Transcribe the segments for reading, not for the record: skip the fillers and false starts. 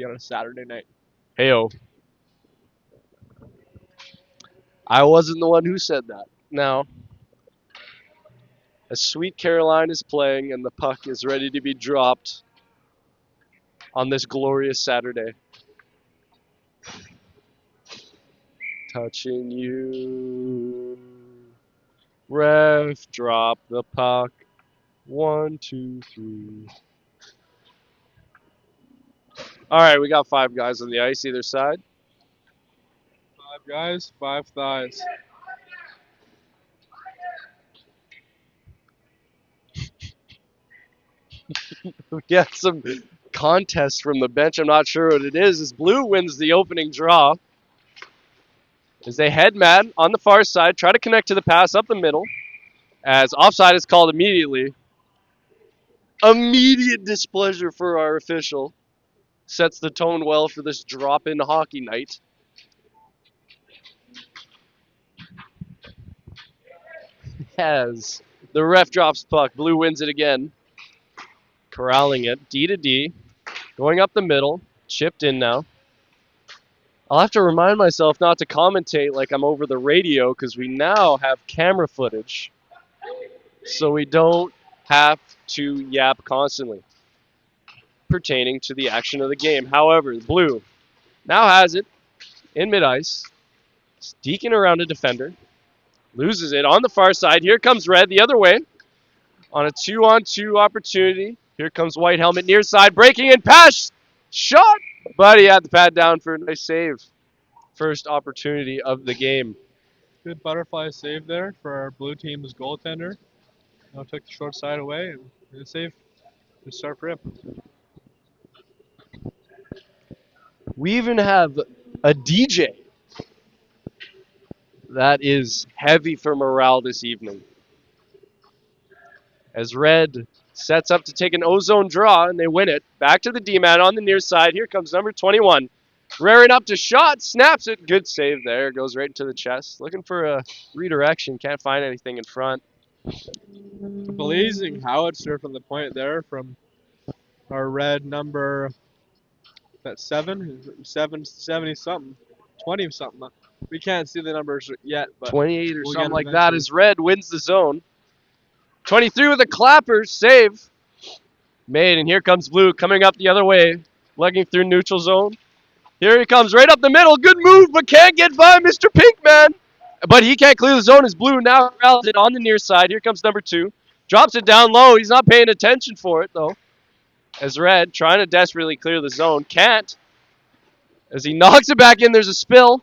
on a Saturday night. Heyo. I wasn't the one who said that. Now, as Sweet Caroline is playing and the puck is ready to be dropped on this glorious Saturday. Touching you. Ref, drop the puck. 1, 2, 3. All right, we got 5 guys on the ice either side. 5 guys, 5 thighs. We got some contest from the bench. I'm not sure what it is. As Blue wins the opening draw. As they head man on the far side, try to connect to the pass up the middle. As offside is called immediately. Immediate displeasure for our official. Sets the tone well for this drop-in hockey night. As the ref drops puck, Blue wins it again. Corralling it, D to D. Going up the middle, chipped in now. I'll have to remind myself not to commentate like I'm over the radio because we now have camera footage. So we don't have to yap constantly pertaining to the action of the game. However, Blue now has it in mid-ice. Deacon around a defender. Loses it on the far side. Here comes Red the other way. On a 2-on-2 opportunity. Here comes White Helmet near side. Breaking in pass. Shot. But he had the pad down for a nice save. First opportunity of the game. Good butterfly save there for our blue team's goaltender. Now took the short side away and good save. Good start for him. We even have a DJ. That is heavy for morale this evening. As Red sets up to take an ozone draw, and they win it. Back to the D-man on the near side. Here comes number 21. Raring up to shot, snaps it. Good save there. Goes right into the chest. Looking for a redirection. Can't find anything in front. Blazing howitzer from the point there from our red number, that's 70 something, 20 something. We can't see the numbers yet, but 28 or we'll something get like it that eventually. as Red wins the zone. 23 with a clapper. Save. Made, and here comes Blue coming up the other way. Legging through neutral zone. Here he comes right up the middle. Good move, but can't get by Mr. Pinkman. But he can't clear the zone as Blue now corrals it on the near side. Here comes number 2. Drops it down low. He's not paying attention for it, though. As Red, trying to desperately clear the zone. Can't. As he knocks it back in, there's a spill.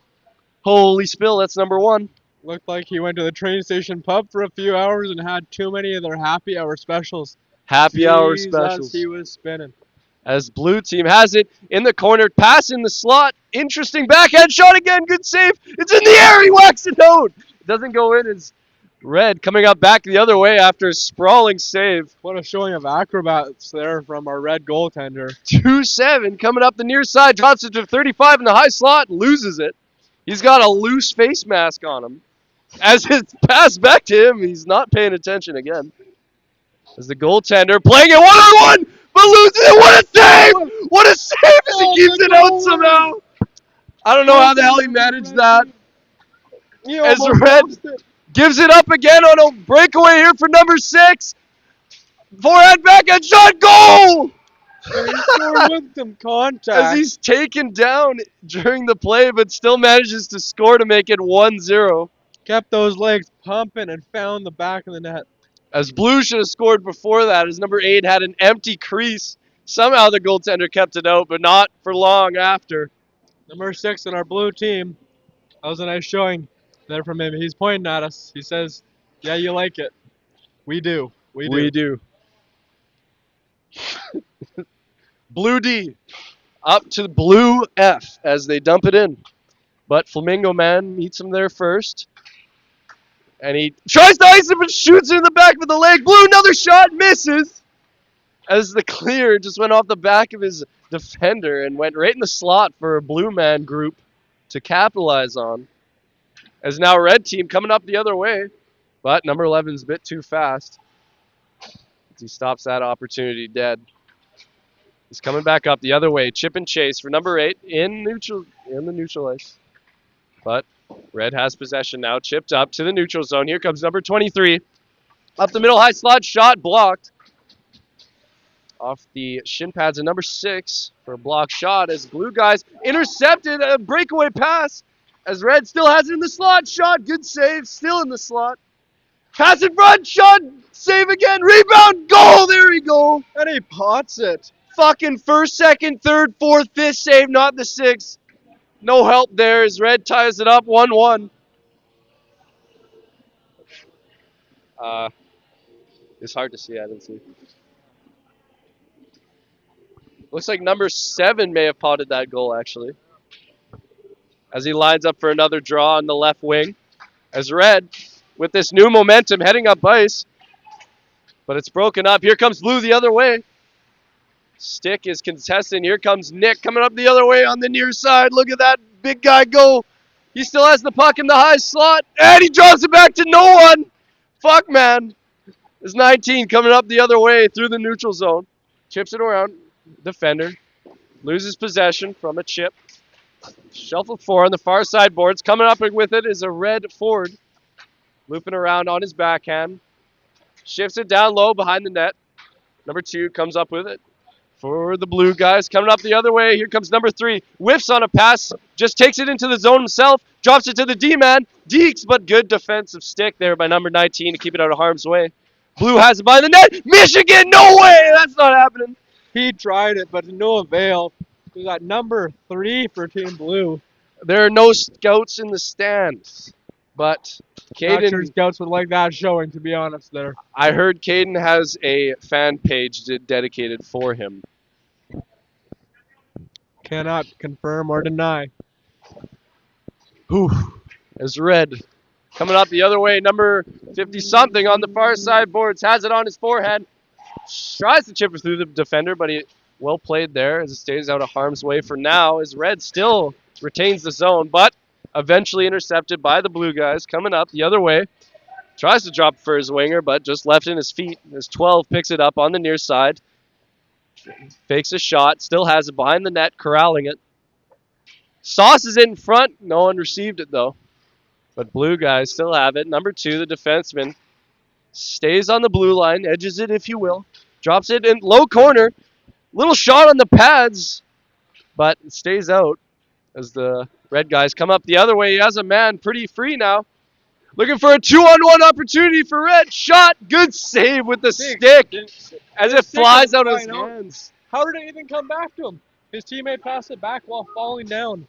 Holy spill, that's number 1. Looked like he went to the train station pub for a few hours and had too many of their happy hour specials. Happy hour Jesus, specials. he was spinning. As Blue team has it in the corner, pass in the slot. Interesting backhand shot again. Good save. It's in the air. He whacks it out. It doesn't go in as Red coming up back the other way after a sprawling save. What a showing of acrobats there from our red goaltender. 2-7 coming up the near side. Drops it to 35 in the high slot and loses it. He's got a loose face mask on him. As it's passed back to him, he's not paying attention again. As the goaltender playing it one-on-one, but loses it. What a save! What a save as he keeps it out somehow. I don't know how the hell he managed that. He As almost Red lost it. gives it up again on a breakaway here for number 6. Forehand, backhand shot, goal! And he scored with some As contact. he's taken down during the play, but still manages to score to make it 1-0. Kept those legs pumping and found the back of the net. As Blue should have scored before that, as number 8 had an empty crease. Somehow the goaltender kept it out, but not for long after. Number 6 in our blue team. That was a nice showing there from him. He's pointing at us. He says, yeah, you like it. We do. We do. Blue D up to Blue F as they dump it in. But Flamingo Man meets him there first. And he tries to ice it, but shoots it in the back with the leg. Blue, another shot, misses. As the clear just went off the back of his defender and went right in the slot for a Blue Man group to capitalize on. As now Red team coming up the other way. But number 11's a bit too fast. As he stops that opportunity dead. He's coming back up the other way. Chip and chase for number 8 in the neutral ice. But red has possession now. Chipped up to the neutral zone. Here comes number 23. Up the middle, high slot shot blocked. Off the shin pads of number 6 for a block shot as blue guys intercepted a breakaway pass as red still has it in the slot. Shot, good save, still in the slot. Pass in front, shot, save again, rebound, goal, there we go. And he pots it. Fucking first, second, third, fourth, fifth save, not the 6th. No help there as red ties it up 1-1. It's hard to see, I didn't see. Looks like number 7 may have potted that goal, actually. As he lines up for another draw on the left wing. As red, with this new momentum, heading up ice. But it's broken up. Here comes blue the other way. Stick is contesting. Here comes Nick coming up the other way on the near side. Look at that big guy go. He still has the puck in the high slot. And he drops it back to no one. Fuck, man. There's 19 coming up the other way through the neutral zone. Chips it around. Defender loses possession from a chip. Shuffle 4 on the far side boards. Coming up with it is a red Ford. Looping around on his backhand. Shifts it down low behind the net. Number 2 comes up with it for the blue guys. Coming up the other way. Here comes number 3. Whiffs on a pass. Just takes it into the zone himself. Drops it to the D-man. Deeks, but good defensive stick there by number 19 to keep it out of harm's way. Blue has it by the net. Michigan, no way! That's not happening. He tried it, but to no avail. We got number 3 for Team Blue. There are no scouts in the stands, but Not sure Caden, scouts would like that showing, to be honest there. I heard Caden has a fan page dedicated for him. Cannot confirm or deny. Whew. As red coming up the other way, number 50-something on the far side boards, has it on his forehand. Tries to chip it through the defender, but he well played there as it stays out of harm's way for now. As red still retains the zone, but eventually intercepted by the blue guys. Coming up the other way. Tries to drop for his winger, but just left in his feet. As 12 picks it up on the near side. Fakes a shot. Still has it behind the net, corralling it. Sauce is in front. No one received it, though. But blue guys still have it. Number 2, the defenseman, stays on the blue line. Edges it, if you will. Drops it in low corner. Little shot on the pads, but it stays out as the red guys come up the other way. He has a man pretty free now. Looking for a 2-on-1 opportunity for red. Shot. Good save with the stick as it flies out of his hands. How did it even come back to him? His teammate passed it back while falling down.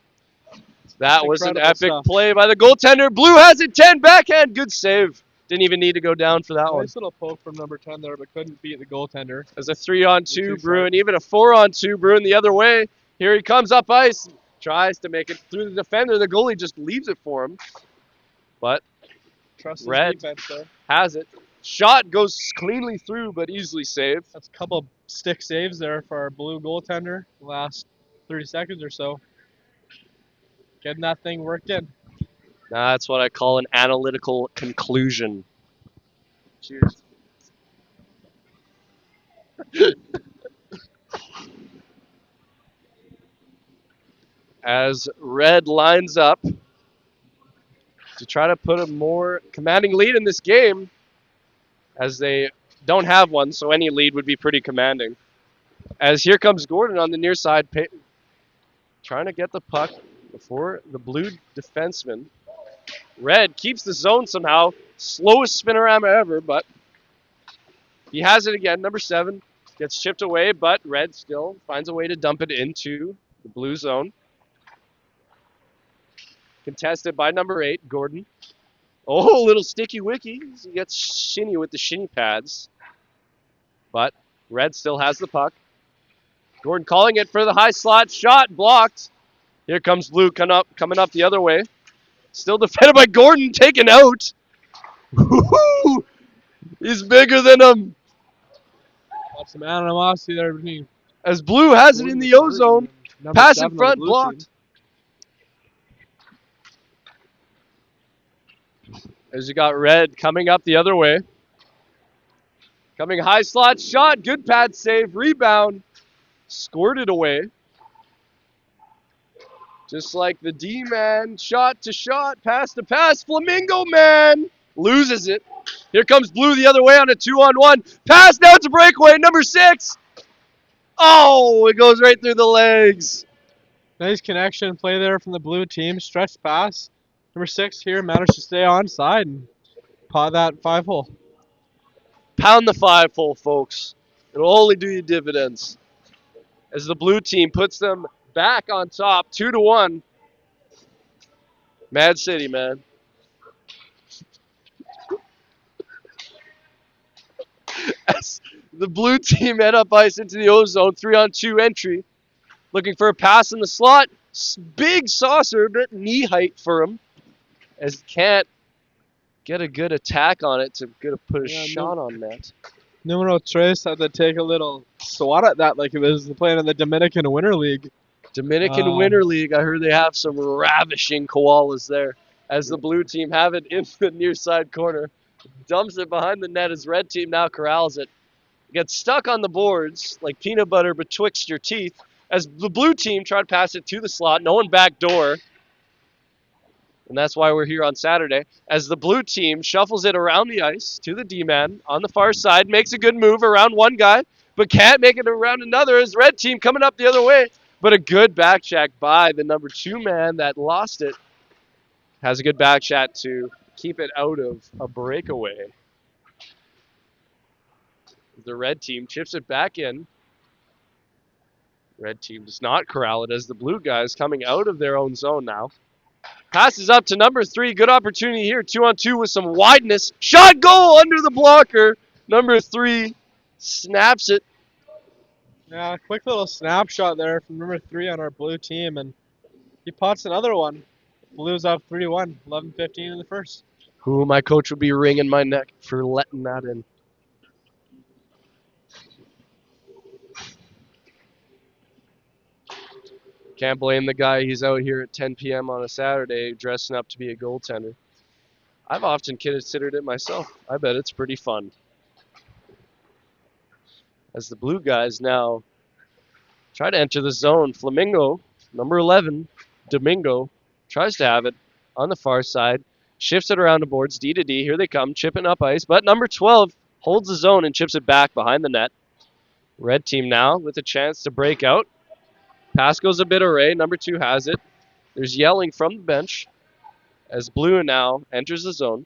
That was an Incredible epic stuff. play by the goaltender. Blue has it 10 backhand. Good save. Didn't even need to go down for that one. Nice little poke from number 10 there, but couldn't beat the goaltender. As a 3-on-2 Bruin, even a 4-on-2 Bruin the other way. Here he comes up ice. Tries to make it through the defender. The goalie just leaves it for him. But Trust his red defense there. has it. Shot goes cleanly through, but easily saved. That's a couple stick saves there for our blue goaltender the last 30 seconds or so. Getting that thing worked in. That's what I call an analytical conclusion. Cheers. As red lines up to try to put a more commanding lead in this game, as they don't have one, so any lead would be pretty commanding. As here comes Gordon on the near side, trying to get the puck before the blue defenseman. Red keeps the zone somehow. Slowest spinorama ever, but he has it again. Number 7 gets chipped away, but red still finds a way to dump it into the blue zone. Contested by number 8, Gordon. Oh, little sticky wicky. He gets shinny with the shinny pads. But red still has the puck. Gordon calling it for the high slot shot, blocked. Here comes blue coming up the other way. Still defended by Gordon, taken out. Woo-hoo! He's bigger than him. Got some animosity there between. As blue has it in the O-zone. Number Pass 7 in on front, the blue blocked. team. As you got red coming up the other way. Coming high slot shot. Good pad save. Rebound. scored it away. Just like the D-man, shot to shot, pass to pass. Flamingo man loses it. Here comes Blue the other way on a 2-on-1. Pass, now it's a breakaway, number 6. Oh, it goes right through the legs. Nice connection play there from the blue team. Stretch pass. Number 6 here managed to stay onside and pot that 5-hole. Pound the 5-hole, folks. It'll only do you dividends. As the blue team puts them back on top, 2-1. Mad City, man. As the blue team head up ice into the O-zone, 3-on-2 entry. Looking for a pass in the slot. Big saucer, a bit knee height for him. As can't get a good attack on it to put a shot on net. Numero Tres had to take a little swat at that like it was playing in the Dominican Winter League. Dominican Winter League, I heard they have some ravishing koalas there. As the blue team have it in the near side corner. Dumps it behind the net as red team now corrals it. Gets stuck on the boards like peanut butter betwixt your teeth. As the blue team tried to pass it to the slot. No one backdoor. And that's why we're here on Saturday. As the blue team shuffles it around the ice to the D-man on the far side. Makes a good move around one guy, but can't make it around another. As red team coming up the other way. But a good back check by the number 2 man that lost it. Has a good back shot to keep it out of a breakaway. The red team chips it back in. Red team does not corral it as the blue guys coming out of their own zone now. Passes up to number 3. Good opportunity here. 2-on-2 with some wideness. Shot goal under the blocker. Number 3 snaps it. Yeah, quick little snapshot there from number 3 on our blue team, and he pots another one. Blues up 3-1, 11:15 in the first. Who my coach would be wringing my neck for letting that in. Can't blame the guy. He's out here at 10 p.m. on a Saturday dressing up to be a goaltender. I've often considered it myself. I bet it's pretty fun. As the blue guys now try to enter the zone. Flamingo, number 11, Domingo, tries to have it on the far side. Shifts it around the boards, D to D. Here they come, chipping up ice. But number 12 holds the zone and chips it back behind the net. Red team now with a chance to break out. Pass goes a bit array. Number 2 has it. There's yelling from the bench as blue now enters the zone.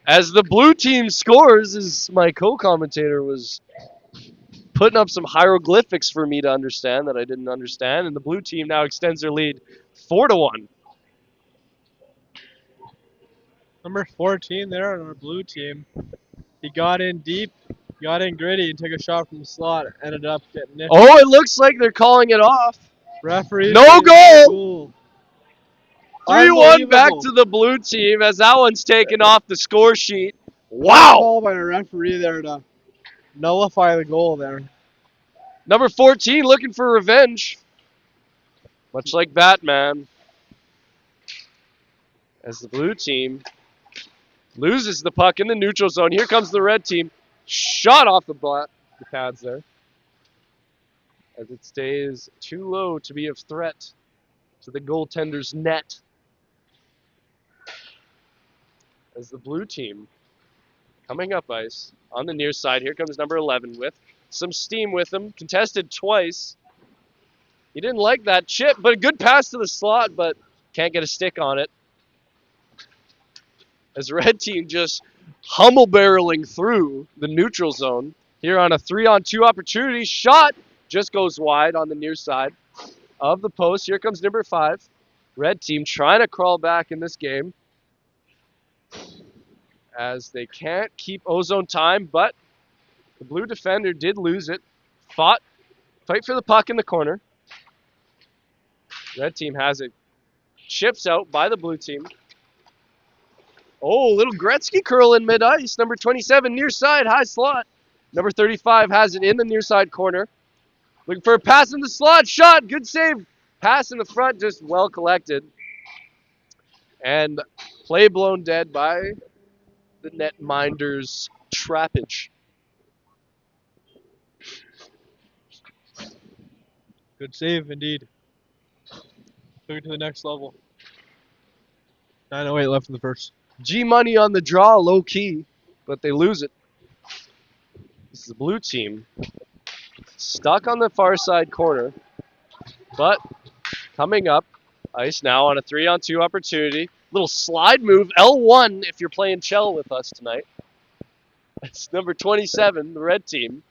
As the blue team scores, as my co-commentator was putting up some hieroglyphics for me to understand that I didn't understand, and the blue team now extends their lead 4-1. Number 14 there on our blue team. He got in deep, got in gritty, and took a shot from the slot. Ended up getting nifty. Oh, it looks like they're calling it off. Referee. No goal! 3-1 back Unbelievable. to the blue team as that one's taken off the score sheet. Wow! Wow! Call by the referee there to nullify the goal there. Number 14 looking for revenge. Much like Batman. As the blue team loses the puck in the neutral zone. Here comes the red team. Shot off the pads there. As it stays too low to be of threat to the goaltender's net. As the blue team coming up ice on the near side. Here comes number 11 with some steam with him. Contested twice. He didn't like that chip, but a good pass to the slot, but can't get a stick on it. As red team just humble barreling through the neutral zone. Here on a 3-on-2 opportunity. Shot just goes wide on the near side of the post. Here comes number 5. Red team trying to crawl back in this game. As they can't keep ozone time, but the blue defender did lose it. Fight for the puck in the corner. Red team has it. Chips out by the blue team. Oh, little Gretzky curl in mid-ice. Number 27 near side, high slot. Number 35 has it in the near side corner. Looking for a pass in the slot. Shot. Good save. Pass in the front, just well collected. And play blown dead by the netminder's trappage. Good save, indeed. Took it to the next level. 9:08 left in the first. G-Money on the draw, low key, but they lose it. This is the blue team. Stuck on the far side corner, but coming up. Ice now on a 3-on-2 opportunity. Little slide move, L1 if you're playing Chell with us tonight. That's number 27, the red team.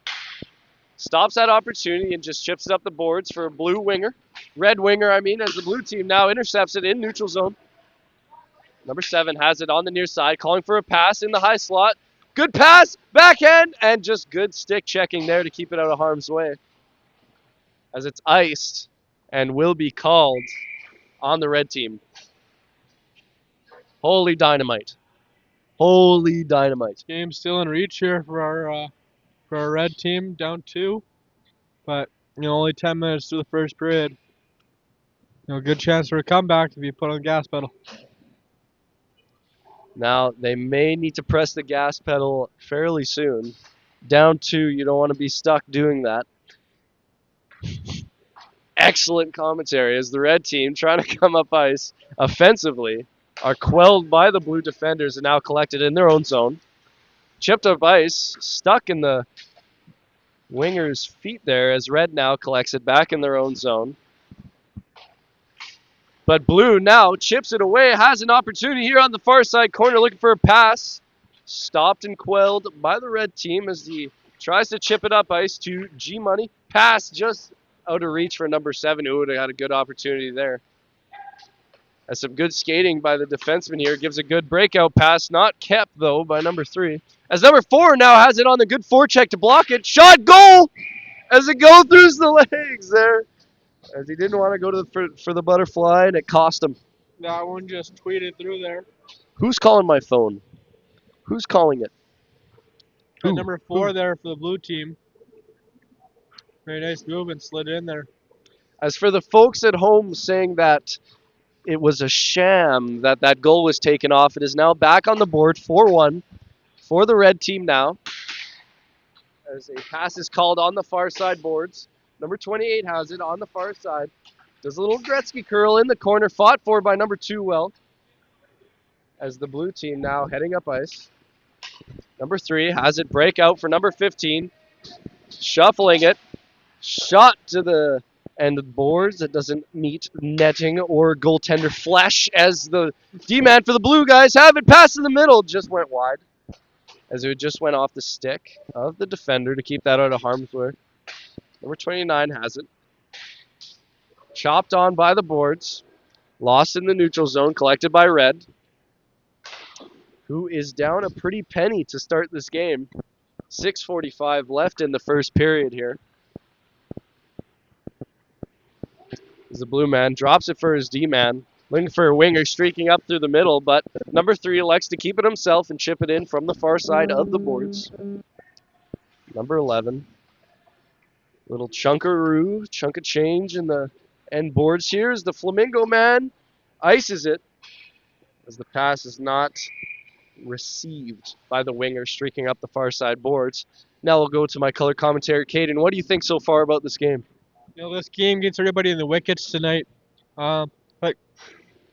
Stops that opportunity and just chips it up the boards for a blue winger. Red winger, I mean, as the blue team now intercepts it in neutral zone. Number 7 has it on the near side, calling for a pass in the high slot. Good pass, backhand, and just good stick checking there to keep it out of harm's way. As it's iced and will be called on the red team. Holy dynamite. Holy dynamite. Game still in reach here for our red team, down 2. But, only 10 minutes through the first period. Good chance for a comeback if you put on the gas pedal. Now, they may need to press the gas pedal fairly soon. Down 2, you don't want to be stuck doing that. Excellent commentary as the red team trying to come up ice offensively are quelled by the blue defenders and now collected in their own zone. Chipped up ice, stuck in the winger's feet there as red now collects it back in their own zone. But blue now chips it away, has an opportunity here on the far side corner looking for a pass. Stopped and quelled by the red team as he tries to chip it up ice to G-Money. Pass just out of reach for number 7, who would have had a good opportunity there. As some good skating by the defenseman here. Gives a good breakout pass. Not kept, though, by number 3. As number 4 now has it on the good forecheck to block it. Shot, goal! As it goes through the legs there. As he didn't want to go to for the butterfly, and it cost him. That one just tweeted through there. Who's calling my phone? Who's calling it? Who? Number 4 there for the blue team. Very nice move and slid in there. As for the folks at home saying that it was a sham that that goal was taken off, it is now back on the board, 4-1 for the red team now. As a pass is called on the far side boards. Number 28 has it on the far side. Does a little Gretzky curl in the corner, fought for by number 2 well. As the blue team now heading up ice. Number 3 has it break out for number 15. Shuffling it. Shot to the end of the boards that doesn't meet netting or goaltender flesh as the D-man for the blue guys have it. Pass in the middle. Just went wide. As it just went off the stick of the defender to keep that out of harm's way. Number 29 has it. Chopped on by the boards. Lost in the neutral zone. Collected by red. Who is down a pretty penny to start this game. 6:45 left in the first period here. As the blue man drops it for his D-man. Looking for a winger streaking up through the middle, but number 3 elects to keep it himself and chip it in from the far side of the boards. Number 11. Little chunkaroo, chunk of change in the end boards here as the Flamingo man ices it. As the pass is not received by the winger streaking up the far side boards. Now we'll go to my color commentary. Caden, what do you think so far about this game? This game gets everybody in the wickets tonight. But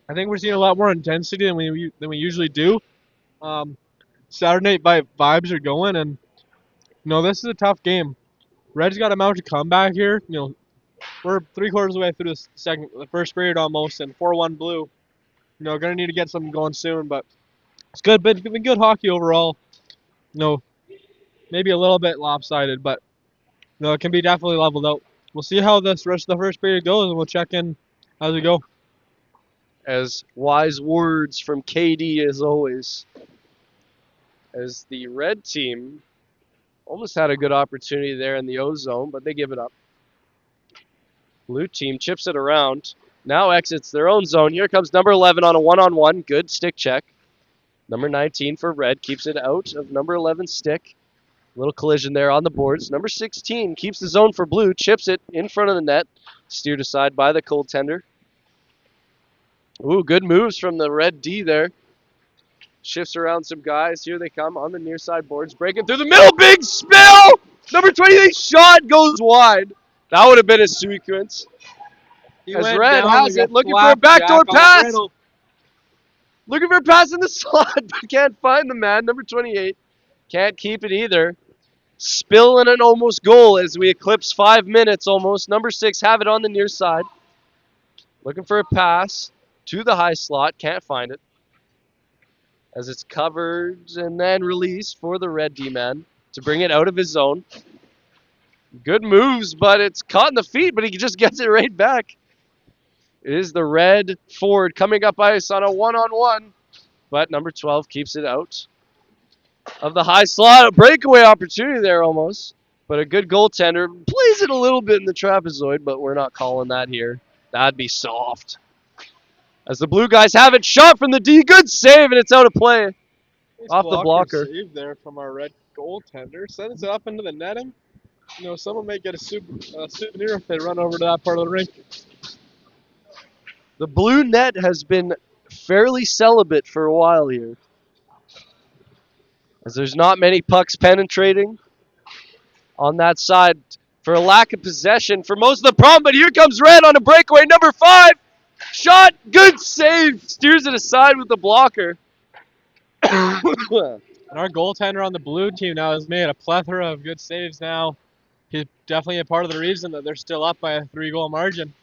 I think we're seeing a lot more intensity than we usually do. Saturday night vibes are going, and this is a tough game. Red's got a mountain to come back here. We're 3/4 of the way through the first period almost, and 4-1 blue. Gonna need to get something going soon, but it's good. Been good hockey overall. Maybe a little bit lopsided, but it can be definitely leveled out. We'll see how this rest of the first period goes, and we'll check in as we go. As wise words from KD as always. As the red team almost had a good opportunity there in the O zone, but they give it up. Blue team chips it around. Now exits their own zone. Here comes number 11 on a one-on-one. Good stick check. Number 19 for red keeps it out of number 11's stick. Little collision there on the boards. Number 16 keeps the zone for blue. Chips it in front of the net. Steered aside by the goaltender. Ooh, good moves from the red D there. Shifts around some guys. Here they come on the near side boards. Breaking through the middle. Big spill! Number 28 shot goes wide. That would have been a sequence. He As went Red down has like it. Looking for a backdoor flapjack on a pass. griddle. Looking for a pass in the slot, but can't find the man. Number 28. Can't keep it either. Spill and an almost goal as we eclipse 5 minutes almost. Number 6 have it on the near side. Looking for a pass to the high slot. Can't find it. As it's covered and then released for the red D-man to bring it out of his zone. Good moves, but it's caught in the feet, but he just gets it right back. It is the red forward coming up ice on a one-on-one, but number 12 keeps it out of the high slot. A breakaway opportunity there almost, but a good goaltender. Plays it a little bit in the trapezoid, but we're not calling that here. That'd be soft. As the blue guys have it, shot from the D. Good save, and it's out of play. Nice Off the blocker. Save there from our red goaltender. Sends it up into the netting. You know, someone may get a souvenir if they run over to that part of the rink. The blue net has been fairly celibate for a while here. As there's not many pucks penetrating on that side for a lack of possession for most of the problem. But here comes Red on a breakaway. Number 5. Shot. Good save. Steers it aside with the blocker. And our goaltender on the blue team now has made a plethora of good saves now. He's definitely a part of the reason that they're still up by a 3-goal margin.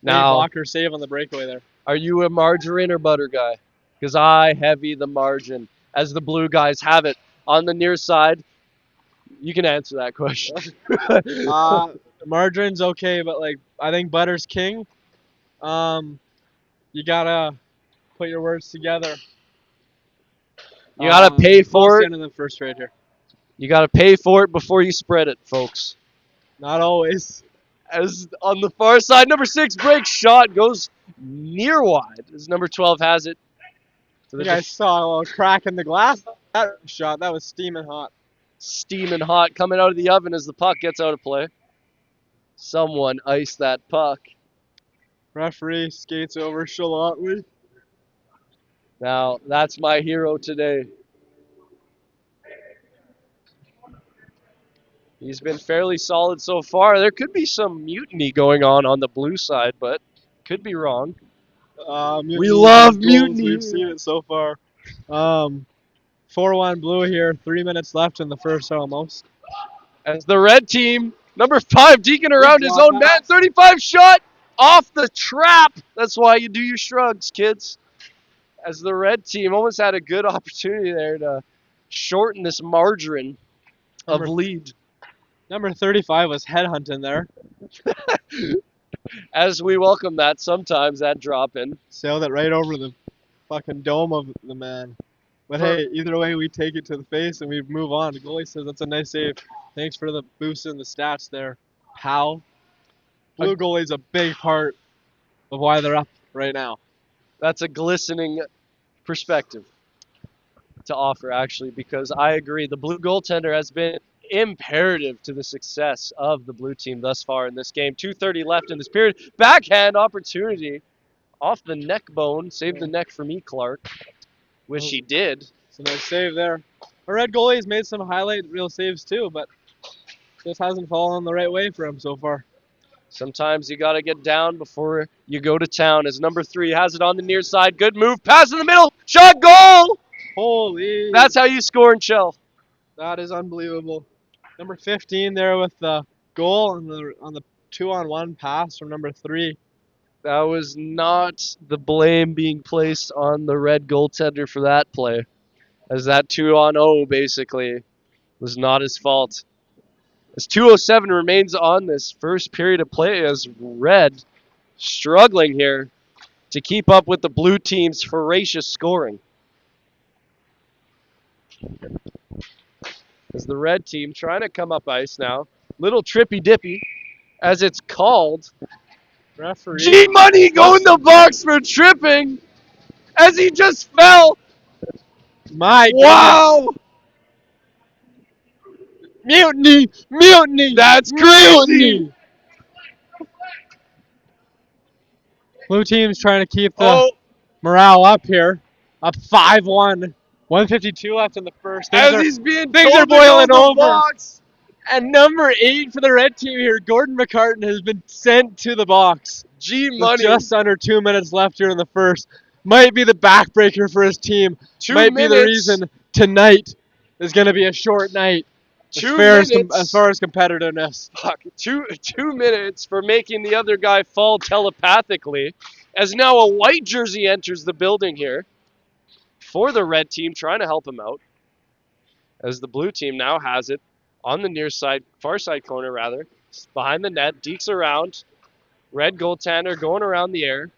Now, blocker save on the breakaway there. Are you a margarine or butter guy? Because I heavy the margin as the blue guys have it on the near side. You can answer that question. Margarine's okay, but like I think butter's king. You gotta put your words together. You gotta pay for it. In the first right here. You gotta pay for it before you spread it, folks. Not always. As on the far side, number 6 breaks shot goes near wide as number 12 has it. You guys saw a little crack in the glass. That shot, that was steaming hot. Steaming hot coming out of the oven as the puck gets out of play. Someone iced that puck. Referee skates over Shalotley. Now, that's my hero today. He's been fairly solid so far. There could be some mutiny going on the blue side, but could be wrong. We love mutiny. We've seen it so far. 4-1 blue here. 3 minutes left in the first almost. As the red team, number 5 deking around his own man. 35 shot off the trap. That's why you do your shrugs, kids. As the red team almost had a good opportunity there to shorten this margin of lead. Number 35 was headhunting there. As we welcome that, sometimes that drop in. Sailed it right over the fucking dome of the man. But hey, either way, we take it to the face and we move on. The goalie says that's a nice save. Thanks for the boost in the stats there, pal. Blue goalie's a big part of why they're up right now. That's a glistening perspective to offer, actually, because I agree. The blue goaltender has been imperative to the success of the blue team thus far in this game. 2:30 left in this period. Backhand opportunity off the neck bone. Saved the neck for me, Clark. Which he did. It's a nice save there. Our red goalie's made some highlight reel saves too, but just hasn't fallen the right way for him so far. Sometimes you got to get down before you go to town. As number 3 has it on the near side. Good move. Pass in the middle. Shot. Goal. Holy. That's how you score in Shell. That is unbelievable. Number 15 there with the goal on the 2-on-1 pass from number 3. That was not the blame being placed on the red goaltender for that play. As that 2-on-0 basically was not his fault. As 2:07 remains on this first period of play as red struggling here to keep up with the blue team's voracious scoring. As the red team trying to come up ice now. Little trippy dippy as it's called. Referee. G-Money going the box for tripping as he just fell. My God. Wow. Mutiny! Mutiny! That's crazy. Mutiny! Blue team's trying to keep the morale up here. Up 5-1. 1:52 left in the first. As he's being things told are to go boiling in the over. box. And number 8 for the red team here, Gordon McCartan, has been sent to the box. G With Money. just under 2 minutes left here in the first. Might be the backbreaker for his team. 2 Might be the minutes. reason tonight is going to be a short night. 2 As minutes. far as competitiveness. Fuck. 2 minutes for making the other guy fall telepathically. As now a white jersey enters the building here for the red team, trying to help him out. As the blue team now has it on the near side, far side corner rather, behind the net, dekes around. Red goaltender going around the air.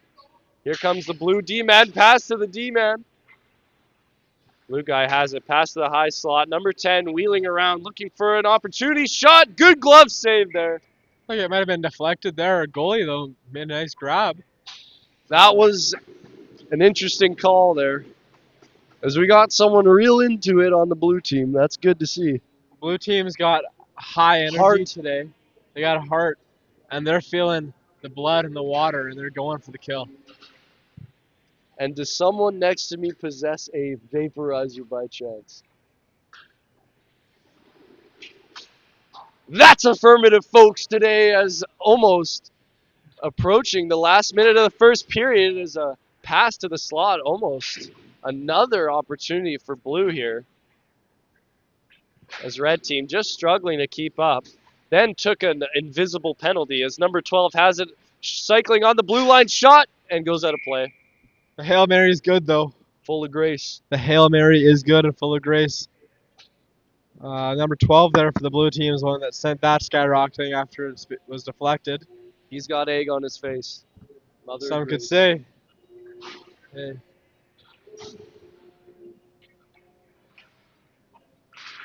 Here comes the blue D-man, pass to the D-man. Blue guy has it, pass to the high slot. Number 10 wheeling around, looking for an opportunity. Shot, good glove save there. I think it might have been deflected there. A goalie, though, made a nice grab. That was an interesting call there. As we got someone real into it on the blue team. That's good to see. Blue team's got high energy Heart. today. They got a heart, and they're feeling the blood and the water, and they're going for the kill. And does someone next to me possess a vaporizer by chance? That's affirmative, folks, today, as almost approaching the last minute of the first period as a pass to the slot, almost another opportunity for blue here. As red team just struggling to keep up. Then took an invisible penalty as number 12 has it cycling on the blue line shot and goes out of play. The Hail Mary is good, though. Full of grace. The Hail Mary is good and full of grace. Number 12 there for the blue team is one that sent that skyrocketing after it was deflected. He's got egg on his face. Mother Some of could grace. say. Hey.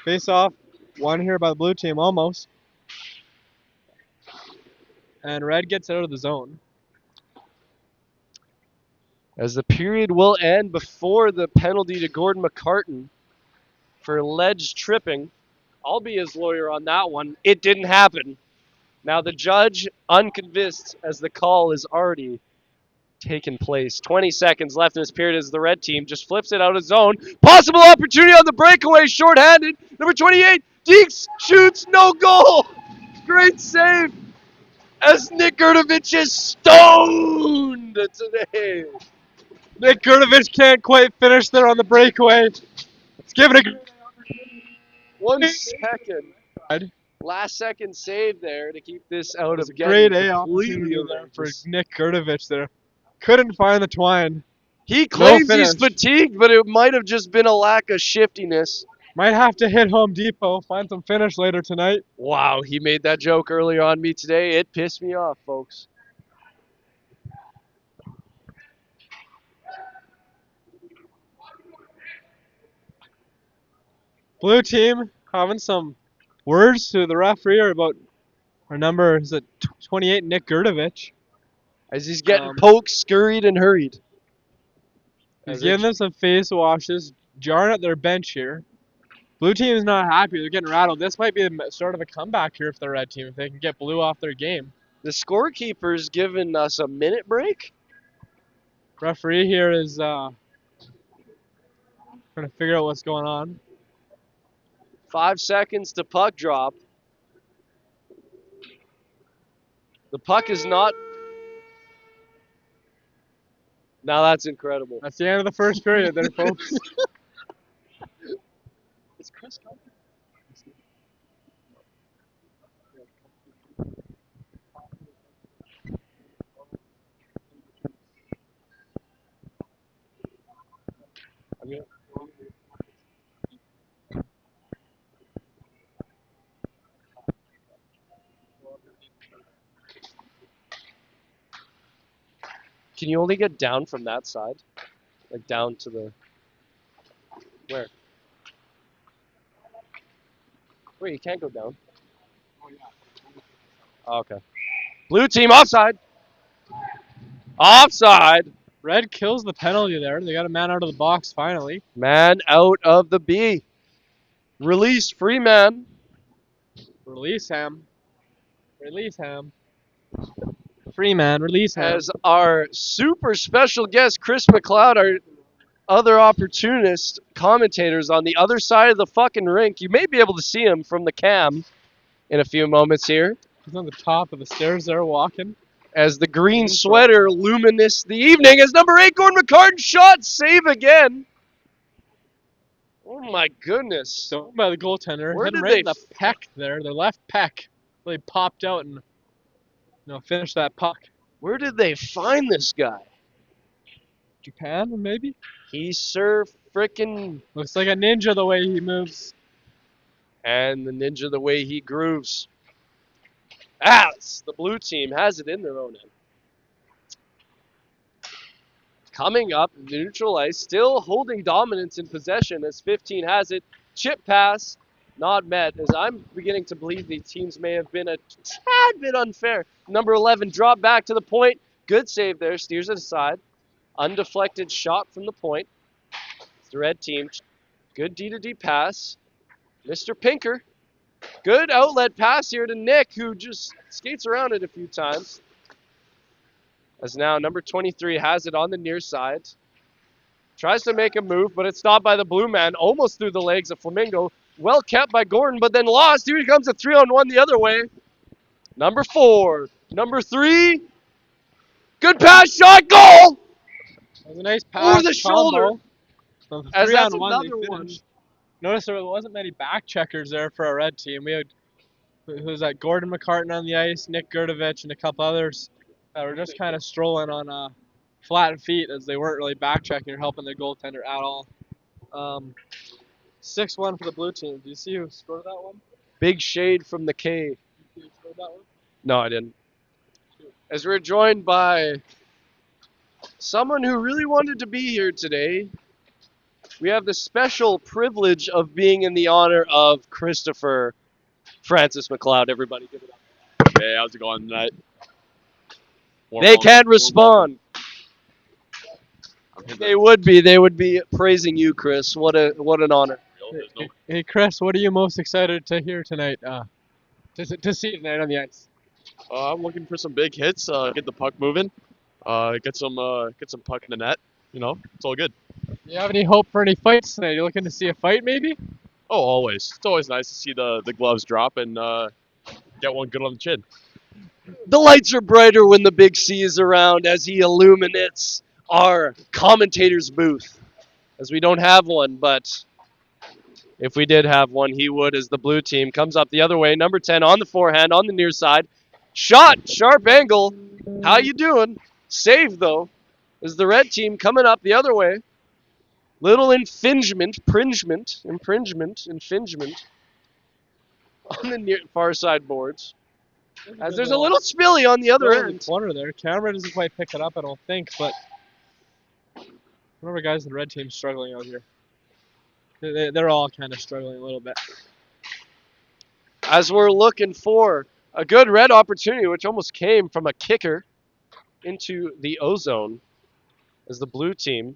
Face off. One here by the blue team, almost. And red gets out of the zone. As the period will end before the penalty to Gordon McCartan for alleged tripping. I'll be his lawyer on that one. It didn't happen. Now the judge, unconvinced as the call is already taken place. 20 seconds left in this period as the red team just flips it out of zone. Possible opportunity on the breakaway, shorthanded. Number 28, Deeks shoots, no goal. Great save as Nick Gurdovich is stoned today. Nick Gurdovich can't quite finish there on the breakaway. Let's give it a 1 second. Last second save there to keep this out of great getting A completely opportunity there for outrageous. Nick Gurdovich there. Couldn't find the twine. He claims he's finish. fatigued, but it might have just been a lack of shiftiness. Might have to hit Home Depot, find some finish later tonight. Wow, he made that joke earlier on me today. It pissed me off, folks. Blue team having some words to the referee about our number, is it 28, Nick Gurdovich. As he's getting poked, scurried, and hurried. He's giving them some face washes, jarring at their bench here. Blue team is not happy. They're getting rattled. This might be the start of a comeback here for the red team if they can get blue off their game. The scorekeeper's giving us a minute break. Referee here is trying to figure out what's going on. 5 seconds to puck drop. The puck is not... Now that's incredible. That's the end of the first period there, folks. Is Chris coming? Can you only get down from that side? Like down to the... Where? Wait, you can't go down. Oh, okay. Blue team offside. Offside. Red kills the penalty there. They got a man out of the box finally. Man out of the B. Release Freeman. Release him. Release him. Free man, release him. As our super special guest, Chris McLeod, other opportunist commentators on the other side of the fucking rink. You may be able to see him from the cam in a few moments here He's on the top of the stairs there walking. as the green sweater luminous the evening as number 8 Gordon McCartan shot save again. Oh my goodness. So by the goaltender. Where Hit him did right they in the pec there, the left pec. Really popped out and finished that puck. Where did they find this guy? Japan, maybe? He frickin' Looks like a ninja the way he moves. and the ninja the way he grooves. As the blue team has it in their own end. Coming up, neutral ice, still holding dominance in possession as 15 has it. Chip pass, not met, as I'm beginning to believe these teams may have been a tad bit unfair. Number 11 drop back to the point. Good save there, steers it aside. Undeflected shot from the point. It's the red team. Good D-to-D pass. Mr. Pinker. Good outlet pass here to Nick, who just skates around it a few times. As now number 23 has it on the near side. Tries to make a move, but it's stopped by the blue man, almost through the legs of Flamingo. Well kept by Gordon, but then lost. Here comes a 3-on-1 the other way. Number 4. Number 3. Good pass, shot, goal! That was a nice pass. Over the shoulder. As that's on another one. Notice there wasn't many back checkers there for our red team. We had, who was that, Gordon McCartan on the ice, Nick Gurdovich, and a couple others that were just kind of strolling on flat feet as they weren't really back checking or helping their goaltender at all. 6-1 for the blue team. Do you see who scored that one? Big shade from the K. You see who scored that one? No, I didn't. As we're joined by someone who really wanted to be here today, we have the special privilege of being in the honor of Christopher Francis McLeod. Everybody give it up. Hey, how's it going tonight? They can't respond. They would be praising you, Chris. What an honor. Hey, Chris, what are you most excited to hear tonight? To see tonight on the ice? I'm looking for some big hits, get the puck moving, get some puck in the net. It's all good. Do you have any hope for any fights tonight? You looking to see a fight, maybe? Oh, always. It's always nice to see the gloves drop and get one good on the chin. The lights are brighter when the big C is around as he illuminates our commentator's booth. As we don't have one, but if we did have one, he would, as the blue team comes up the other way. Number 10 on the forehand, on the near side. Shot, sharp angle. How you doing? Save, though, as the red team coming up the other way. Little infringement on the near far side boards. As there's a little spilly on the other end. Corner there. Camera doesn't quite pick it up, I don't think, but remember, guys, the red team's struggling out here. They're all kind of struggling a little bit. As we're looking for a good red opportunity, which almost came from a kicker into the ozone, as the blue team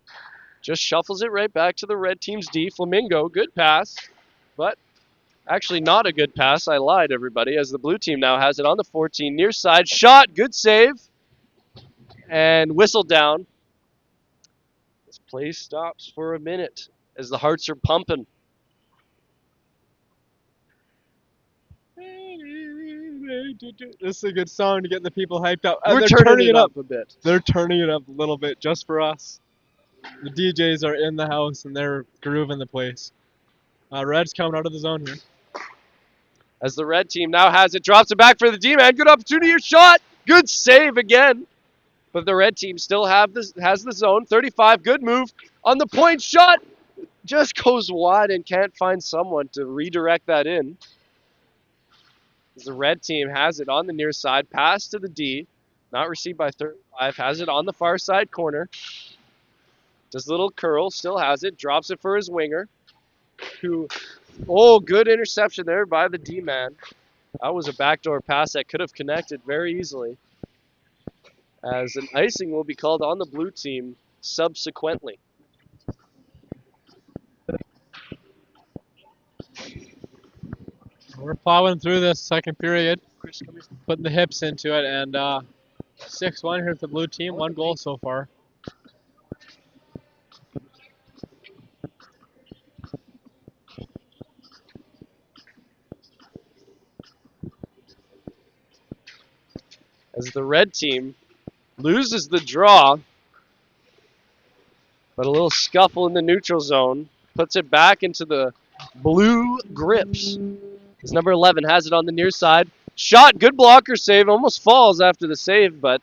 just shuffles it right back to the red team's D. Flamingo, good pass, but actually not a good pass. I lied, everybody, as the blue team now has it on the 14, near side. Shot, good save, and whistle down. This play stops for a minute as the hearts are pumping. This is a good song to get the people hyped up. We're They're turning it up a bit. They're turning it up a little bit just for us. The DJs are in the house and they're grooving the place. Red's coming out of the zone here. As the red team now has it, drops it back for the D-man. Good opportunity, your shot. Good save again. But the red team still has the zone. 35, good move on the point shot. Just goes wide and can't find someone to redirect that in. As the red team has it on the near side. Pass to the D. Not received by 35. Has it on the far side corner. Does a little curl. Still has it. Drops it for his winger. Good interception there by the D-man. That was a backdoor pass that could have connected very easily. As an icing will be called on the blue team subsequently. We're plowing through this second period, putting the hips into it, and 6-1 here for the blue team. 1 goal so far. as the red team loses the draw. But a little scuffle in the neutral zone puts it back into the blue grips. As number 11 has it on the near side. Shot, good blocker save. Almost falls after the save, but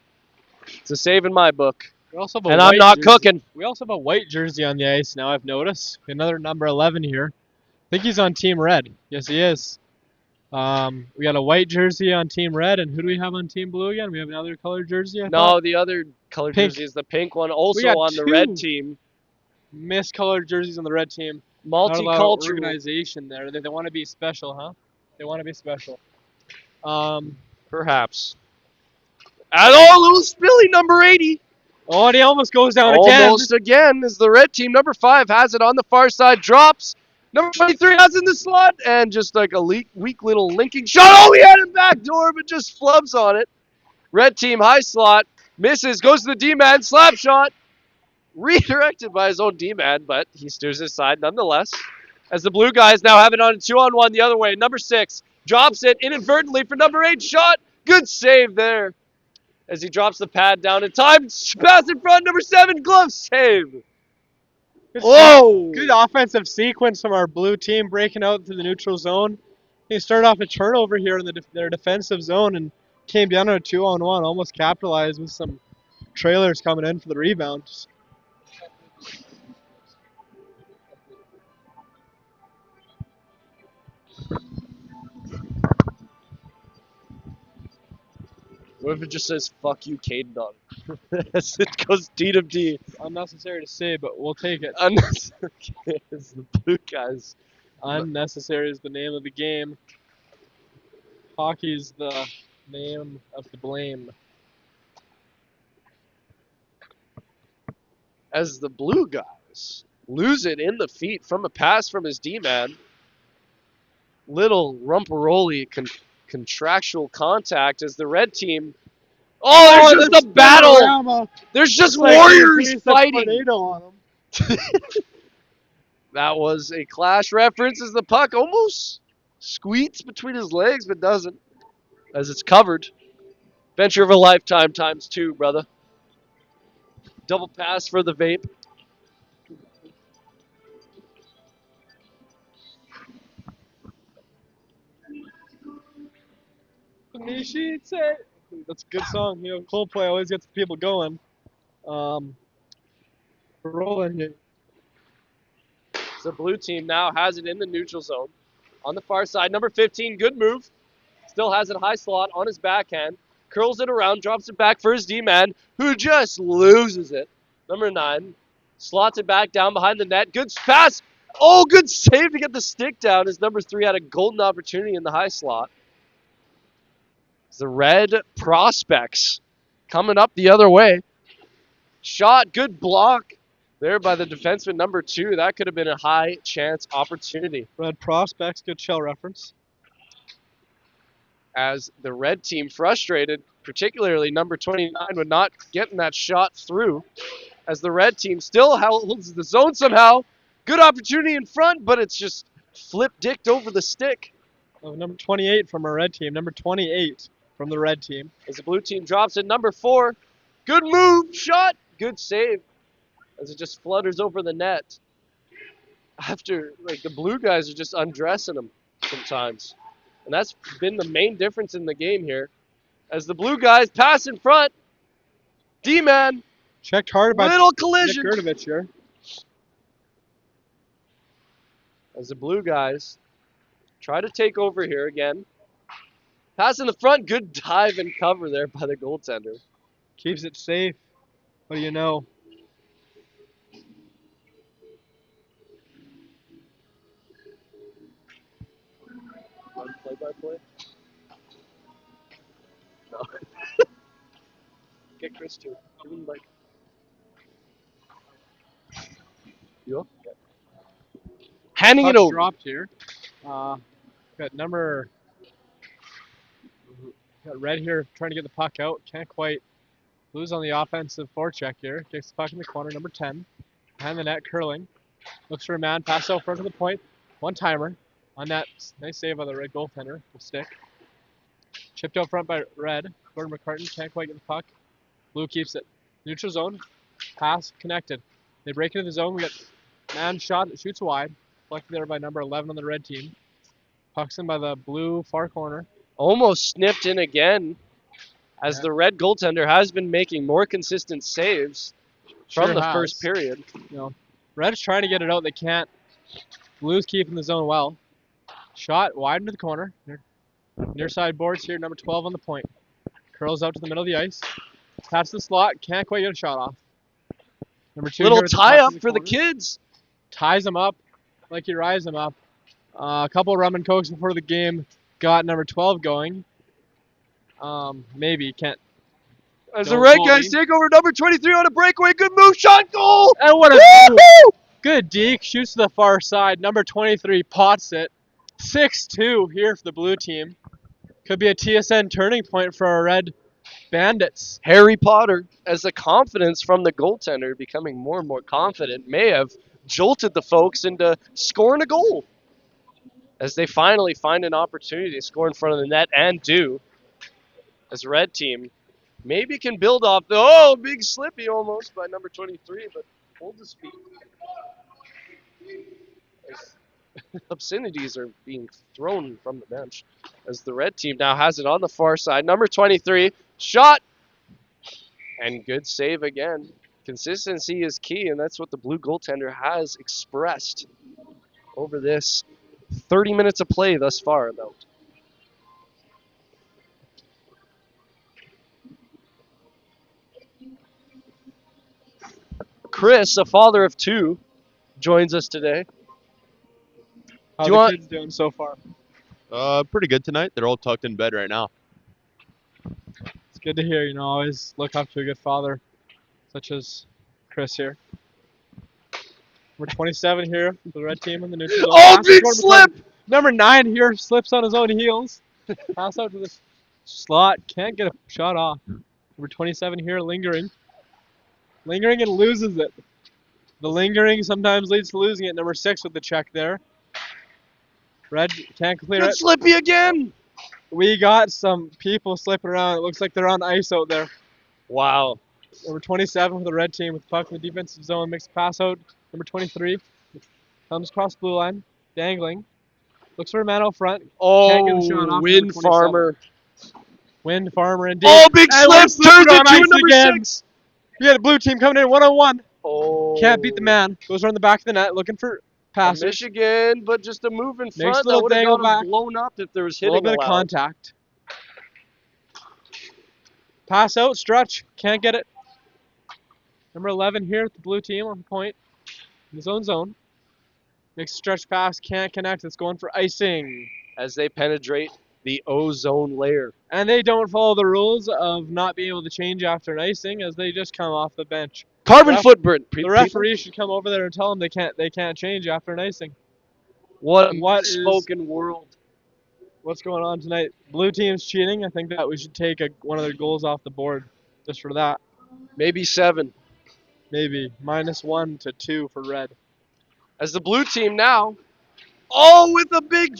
it's a save in my book. We also have a And I'm white not jersey. cooking. We also have a white jersey on the ice now, I've noticed. Another number 11 here. I think he's on Team Red. Yes, he is. We got a white jersey on Team Red, and who do we have on Team Blue again? We have another colored jersey, I No, thought? the other color Pink. jersey is the pink one. Also got on the red two. team. Miscolored jerseys on the red team. Not a lot of Multicultural. organization there. They want to be special, huh? They want to be special. Perhaps. And oh, little spilly, number 80. Oh, and he almost goes down again. Almost again as the red team, number 5, has it on the far side, drops. Number 23 has it in the slot, and just like a weak little linking shot. Oh, he had it back door, but just flubs on it. Red team, high slot, misses, goes to the D-man, slap shot. Redirected by his own D-man, but he steers his side nonetheless. As the blue guys now have it on a 2-on-1 the other way. Number 6 drops it inadvertently for number 8 shot. Good save there. As he drops the pad down in time. Pass in front, number 7, glove save. Whoa! Good offensive sequence from our blue team breaking out through the neutral zone. They started off a turnover here in their defensive zone and came down on a 2-on-1, almost capitalized with some trailers coming in for the rebounds. What if it just says, fuck you, Caden on it? As it goes D to D. Unnecessary to say, but we'll take it. Unnecessary is the blue guys. Unnecessary is the name of the game. Hockey's the name of the blame. As the blue guys lose it in the feet from a pass from his D-man. Little rumparoli contractual contact as the red team. Oh, there's just a battle. There's just warriors fighting. On them. That was a clash reference as the puck almost squeaks between his legs, but doesn't, as it's covered. Venture of a lifetime ×2, brother. Double pass for the vape. That's a good song. You know, Coldplay always gets people going. We're rolling here. The blue team now has it in the neutral zone. On the far side, number 15, good move. Still has it high slot on his backhand. Curls it around, drops it back for his D-man, who just loses it. Number 9 slots it back down behind the net. Good pass. Oh, good save to get the stick down as number 3 had a golden opportunity in the high slot. The red prospects coming up the other way. Shot, good block there by the defenseman number 2. That could have been a high chance opportunity. Red prospects, good shell reference. As the red team frustrated, particularly number 29, with not getting that shot through. As the red team still holds the zone somehow. Good opportunity in front, but it's just flip-dicked over the stick. Oh, number 28 from our red team. Number 28 from the red team. As the blue team drops it, number 4. Good move, shot, good save. As it just flutters over the net. After, like, the blue guys are just undressing them sometimes. And that's been the main difference in the game here. As the blue guys pass in front. D-man. Checked hard by Little collision. Nick Gerdovich here. As the blue guys try to take over here again. Pass in the front. Good dive and cover there by the goaltender. Keeps it safe. What do you know? Play-by-play? No. Get Chris too. Give him like. You up? Yeah. Handing it Puck's over. dropped here. Got red here trying to get the puck out. Can't quite lose on the offensive forecheck here. Takes the puck in the corner. Number 10. Behind the net, curling. Looks for a man. Pass out front of the point. One timer. On that, nice save by the red goaltender. The stick. Chipped out front by red. Gordon McCartan can't quite get the puck. Blue keeps it. Neutral zone. Pass connected. They break into the zone. We got man shot that shoots wide. Collected there by number 11 on the red team. Puck's in by the blue far corner. Almost snipped in again, as Yeah. the red goaltender has been making more consistent saves from Sure the has. first period. You know, red's trying to get it out. They can't. Blue's keeping the zone well. Shot wide into the corner. Near side boards here. Number 12 on the point. Curls out to the middle of the ice. Taps the slot. Can't quite get a shot off. Number 2 Little here with the tie puck up in for the corner. kids. Ties him up like he rise him up. A couple rum and cokes before the game got number 12 going. Maybe can't. As Don't the red quote guys me. take over number 23 on a breakaway. Good move, shot, goal! And what a move! Woo-hoo! Good deke, shoots to the far side. Number 23 pots it. 6-2 here for the blue team. Could be a TSN turning point for our red bandits. Harry Potter, as the confidence from the goaltender becoming more and more confident, may have jolted the folks into scoring a goal. As they finally find an opportunity to score in front of the net and do. As the red team maybe can build off the, big slippy almost by number 23, but hold his feet. As obscenities are being thrown from the bench. As the red team now has it on the far side. Number 23, shot, and good save again. Consistency is key, and that's what the blue goaltender has expressed over this 30 minutes of play thus far, though. Chris, a father of two, joins us today. How Do you the want- kids doing so far? Pretty good tonight. They're all tucked in bed right now. It's good to hear. Always look up to a good father, such as Chris here. Number 27 here for the red team on the neutral zone. Oh, Pass to big Gordon slip! McCartan. Number 9 here slips on his own heels. Pass out to the slot. Can't get a shot off. Number 27 here lingering. Lingering and loses it. The lingering sometimes leads to losing it. Number 6 with the check there. Red can't clear Good it. slippy again! We got some people slipping around. It looks like they're on ice out there. Wow. Number 27 for the red team with the puck in the defensive zone. Makes a pass out. Number 23 comes across blue line. Dangling. Looks for a man out front. Can't get a shot off Wind number 27. Farmer. Wind Farmer indeed. Oh, big And slip! we're slipping Turns on into a ice number again. 6! We got the blue team coming in 1-on-1. Oh. Can't beat the man. Goes around the back of the net looking for passer. Michigan, but just a move in front a that little would have dangle got him back. blown up if there was A little hitting bit of allowed. contact. Pass out, stretch. Can't get it. Number 11 here at the blue team on the point. In his own zone. Makes a stretch pass. Can't connect. It's going for icing. As they penetrate the ozone layer. And they don't follow the rules of not being able to change after an icing as they just come off the bench. Carbon Ref- footprint. The referee should come over there and tell them they can't change after an icing. What a What is- spoken world. What's going on tonight? Blue team's cheating. I think that we should take one of their goals off the board just for that. Maybe 7. Maybe -1 to 2 for red. As the blue team now. Oh, with a big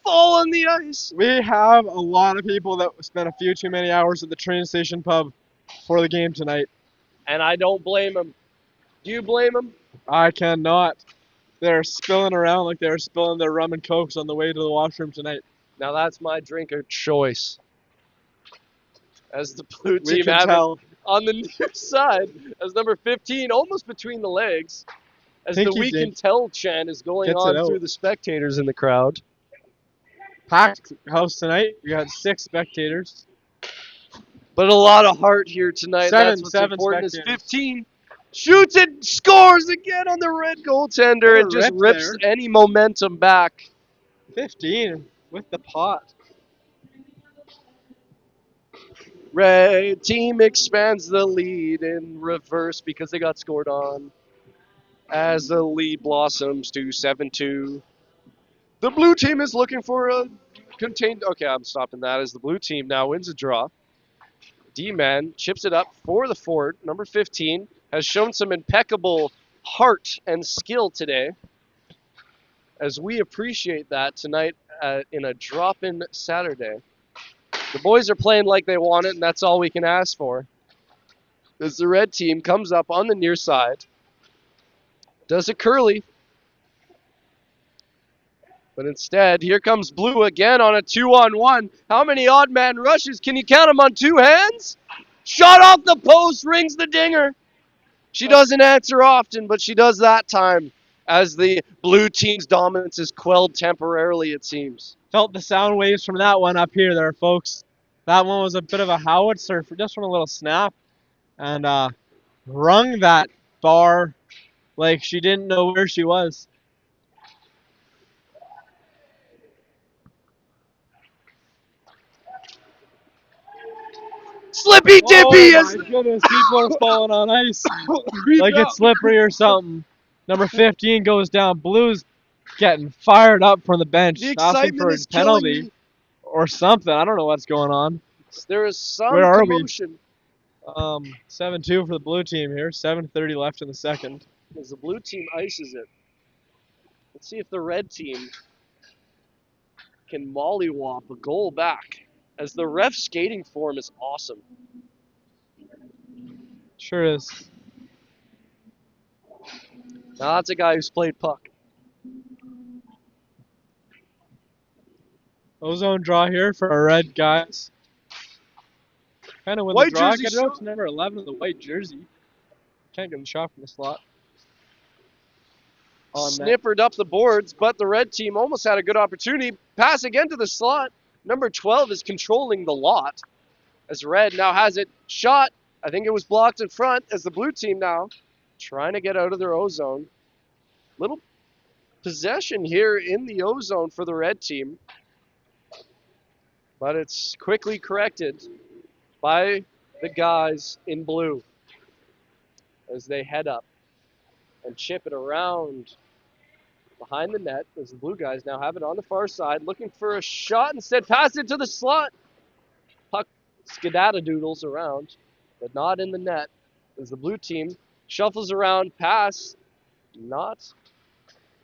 fall on the ice. We have a lot of people that spent a few too many hours at the train station pub for the game tonight. And I don't blame him. Do you blame him? I cannot. They're spilling around like they were spilling their rum and cokes on the way to the washroom tonight. Now that's my drink of choice. As the blue We team can have it tell. on the near side as number 15, almost between the legs. As the Pinky We Can dink. Tell chant is going Gets it on out. through the spectators in the crowd. Packed house tonight. We got 6 spectators. But a lot of heart here tonight. That's what's seven important is spectators. 15 shoots and scores again on the red goaltender What a and just rip rips there. any momentum back. 15 with the pot. Red team expands the lead in reverse because they got scored on. As the lead blossoms to 7-2. The blue team is looking for a contained... Okay, I'm stopping that as the blue team now wins a draw. D-Man chips it up for the forward. Number 15 has shown some impeccable heart and skill today. As we appreciate that tonight in a drop-in Saturday. The boys are playing like they want it, and that's all we can ask for. As the red team comes up on the near side, does a curly, but instead, here comes blue again on a 2-on-1. How many odd man rushes? Can you count them on two hands? Shot off the post, rings the dinger. She doesn't answer often, but she does that time as the blue team's dominance is quelled temporarily, it seems. Felt the sound waves from that one up here there, folks. That one was a bit of a howitzer for just from a little snap. And rung that bar like she didn't know where she was. Slippy Dippy Oh is my goodness, people are falling on ice like it's slippery or something. Number 15 goes down. Blues getting fired up from the bench, the asking for excitement a is killing penalty me. or something. I don't know what's going on. There is some Where are we? commotion 7-2 for the blue team here. 7:30 left in the second. as the blue team ices it. Let's see if the red team can mollywop a goal back, as the ref skating form is awesome. Sure is. Now that's a guy who's played puck. Ozone draw here for our red guys. Kind of when White the draw jersey gets up shot. to number 11 in the white jersey. Can't get the shot from the slot. On net. Snippered up the boards, but the red team almost had a good opportunity. Pass again to the slot. Number 12 is controlling the lot, as red now has it. Shot. I think it was blocked in front, as the blue team now trying to get out of their ozone. Little possession here in the ozone for the red team, but it's quickly corrected by the guys in blue as they head up and chip it around behind the net, as the blue guys now have it on the far side, looking for a shot. Instead, pass it to the slot. Puck skedaddle-doodles around, but not in the net, as the blue team shuffles around. Pass not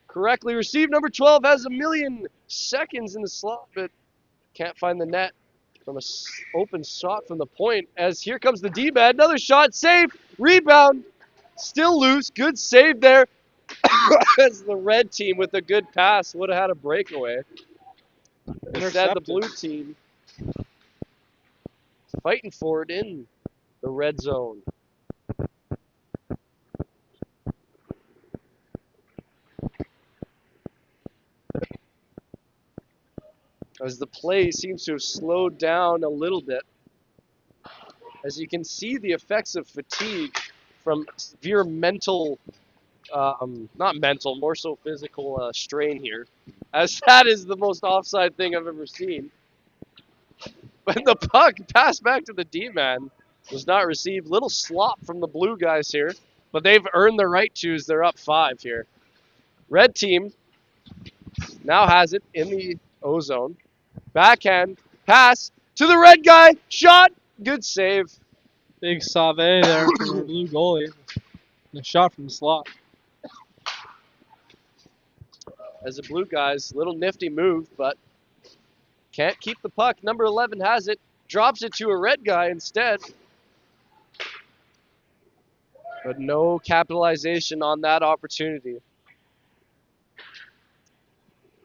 correctly received. Number 12 has a million seconds in the slot, but can't find the net from an open shot from the point, as here comes the D-man. Another shot, save, rebound, still loose. Good save there. As the red team with a good pass would have had a breakaway. Instead, the blue team fighting for it in the red zone. As the play seems to have slowed down a little bit, as you can see the effects of fatigue from severe mental, not mental, more so physical strain here, as that is the most offside thing I've ever seen. But the puck passed back to the D-man was not received. Little slop from the blue guys here, but they've earned the right to as they're up 5 here. Red team now has it in the ozone. Backhand pass to the red guy. Shot. Good save. Big Save there from the blue goalie. And a shot from the slot. As the blue guys, little nifty move, but can't keep the puck. Number 11 has it. Drops it to a red guy instead. But no capitalization on that opportunity.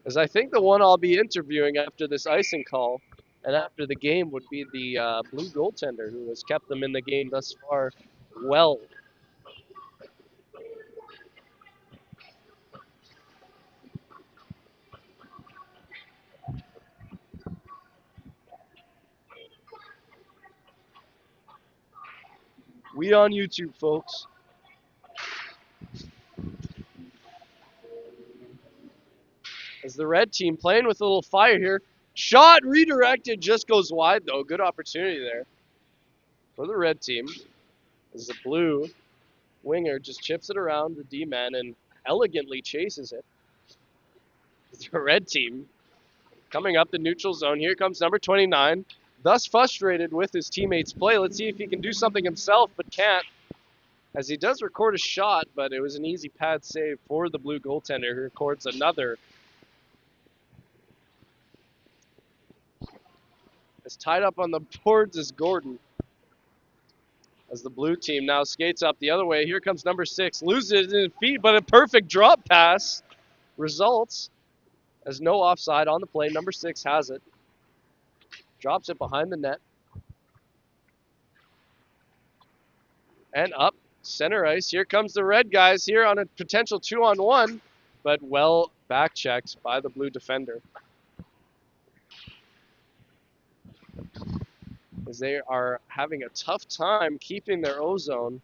As I think the one I'll be interviewing after this icing call and after the game would be the blue goaltender who has kept them in the game thus far well. We on YouTube, folks. As the red team playing with a little fire here. Shot redirected, just goes wide though. Good opportunity there for the red team. As the blue winger just chips it around the D-man and elegantly chases it. The red team coming up the neutral zone. Here comes number 29. Thus frustrated with his teammates' play. Let's see if he can do something himself, but can't. As he does record a shot, but it was an easy pad save for the blue goaltender, who records another. As tied up on the boards is Gordon. As the blue team now skates up the other way. Here comes number 6. Loses his feet, but a perfect drop pass results as no offside on the play. Number 6 has it. Drops it behind the net. And up center ice. Here comes the red guys here on a potential 2-on-1, but well back checked by the blue defender. As they are having a tough time keeping their ozone.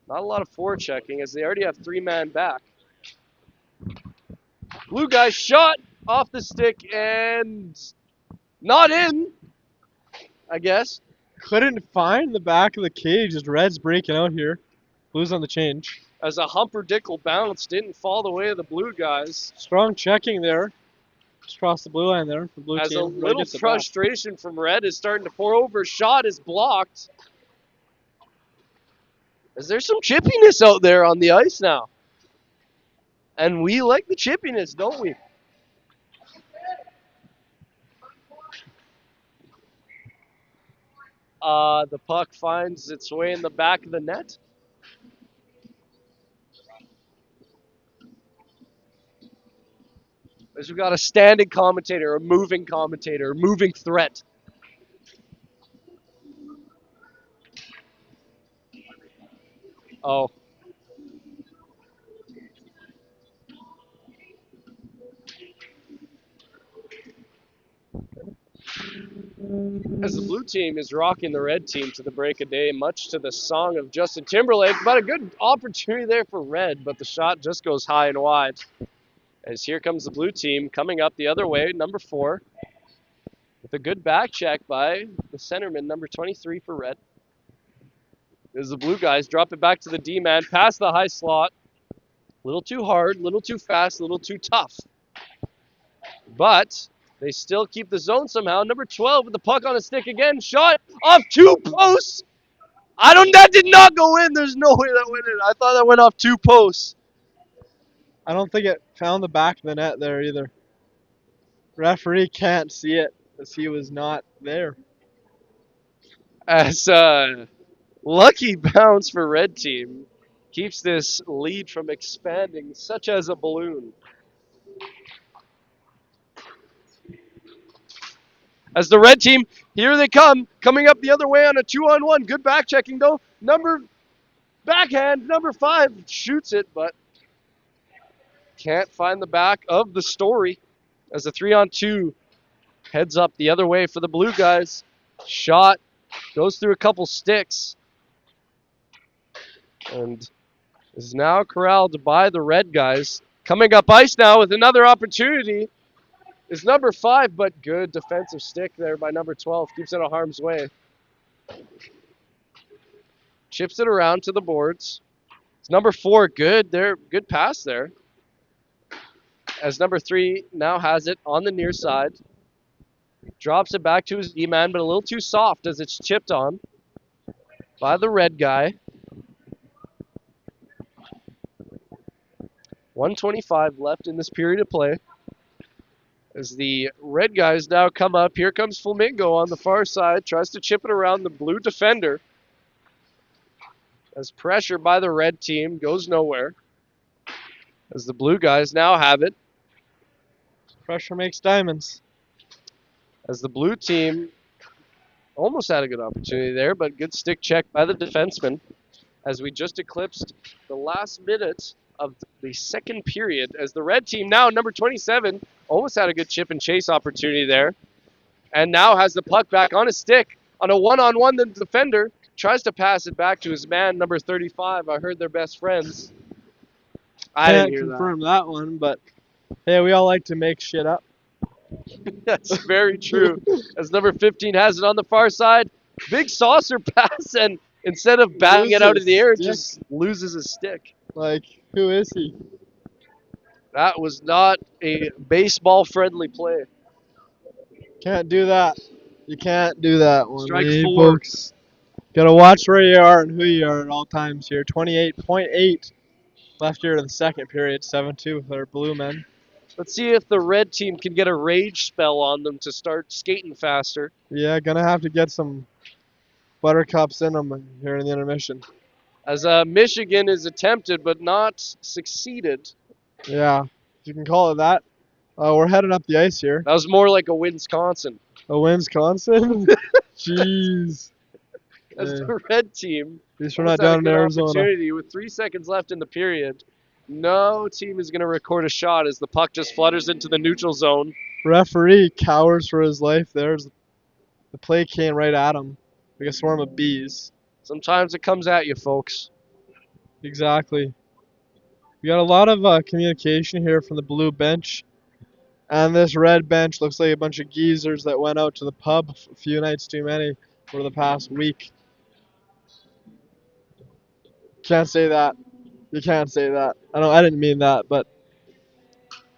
Not a lot of forechecking as they already have 3-man back. Blue guy shot off the stick and not in, I guess. Couldn't find the back of the cage as Red's breaking out here. Blues on the change. As a humperdickle bounce didn't fall the way of the blue guys. Strong checking there. Just across the blue line there for blue As team. a Red little gets it back. frustration from Red is starting to pour over. Shot is blocked. As there's some chippiness out there on the ice now. And we like the chippiness, don't we? The puck finds its way in the back of the net. As we've got a standing commentator, a moving threat. Oh. As the blue team is rocking the red team to the break of day, much to the song of Justin Timberlake. But a good opportunity there for Red, but the shot just goes high and wide. As here comes the blue team coming up the other way, number 4. With a good back check by the centerman, number 23 for Red. As the blue guys drop it back to the D-man, past the high slot. A little too hard, a little too fast, a little too tough. But they still keep the zone somehow. Number 12 with the puck on a stick again. Shot off 2 posts. That did not go in. There's no way that went in. I thought that went off 2 posts. I don't think it found the back of the net there either. Referee can't see it as he was not there. As lucky bounce for red team keeps this lead from expanding, such as a balloon. As the red team, here they come, coming up the other way on a 2-on-1. Good back checking though. Backhand, number 5 shoots it, but can't find the back of the story. As the 3-on-2 heads up the other way for the blue guys. Shot goes through a couple sticks. And is now corralled by the red guys. Coming up ice now with another opportunity is number 5, but good defensive stick there by number 12. Keeps it out of harm's way. Chips it around to the boards. It's number 4, good there, good pass there. As number 3 now has it on the near side. Drops it back to his D-man, but a little too soft as it's chipped on by the red guy. 1:25 left in this period of play. As the red guys now come up, here comes Flamingo on the far side. Tries to chip it around the blue defender. As pressure by the red team goes nowhere. As the blue guys now have it. Pressure makes diamonds. As the blue team almost had a good opportunity there, but good stick check by the defenseman. As we just eclipsed the last minute of the second period. As the red team now, number 27, almost had a good chip and chase opportunity there. And now has the puck back on his stick. On a 1-on-1, the defender tries to pass it back to his man, number 35. I heard they're best friends. I Can't didn't hear confirm that one, but hey, we all like to make shit up. That's very true. As number 15 has it on the far side. Big saucer pass, and instead of batting it out of the air, it just loses his stick. Like, who is he? That was not a baseball-friendly play. Can't do that. You can't do that one. Strike Hey, 4. folks. Gotta watch where you are and who you are at all times here. 28.8 left here in the second period. 7-2 with our blue men. Let's see if the red team can get a rage spell on them to start skating faster. Yeah, gonna have to get some buttercups in them here in the intermission. As Michigan is attempted but not succeeded. Yeah, you can call it that. We're heading up the ice here. That was more like a Wisconsin. A Wisconsin? Jeez. As Yeah. the red team At least we're almost not had a down in good Arizona. opportunity with 3 seconds left in the period. No team is going to record a shot as the puck just flutters into the neutral zone. Referee cowers for his life. There's the play came right at him, like a swarm of bees. Sometimes it comes at you, folks. Exactly. We got a lot of communication here from the blue bench, and this red bench looks like a bunch of geezers that went out to the pub a few nights too many for the past week. Can't say that. You can't say that. I didn't mean that, but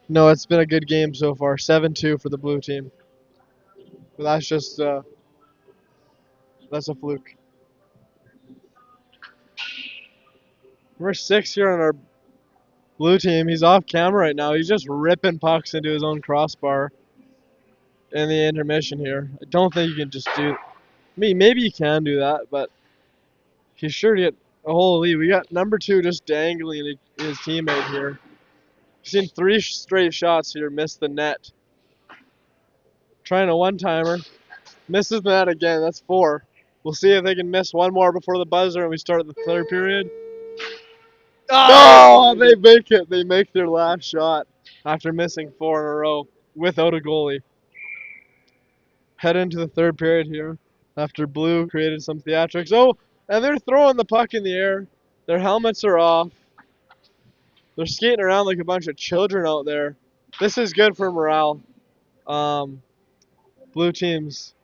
no, it's been a good game so far. 7-2 for the blue team. But that's just that's a fluke. Number 6 here on our blue team. He's off camera right now. He's just ripping pucks into his own crossbar in the intermission here. I don't think you can just do. Maybe you can do that, but he's sure to get a whole lead. We got number 2 just dangling his teammate here. We've seen 3 straight shots here miss the net. Trying a one-timer. Misses the net again. That's 4. We'll see if they can miss one more before the buzzer and we start the third period. Oh, they make it. They make their last shot after missing 4 in a row without a goalie. Head into the third period here after blue created some theatrics. Oh, and they're throwing the puck in the air. Their helmets are off. They're skating around like a bunch of children out there. This is good for morale. Blue teams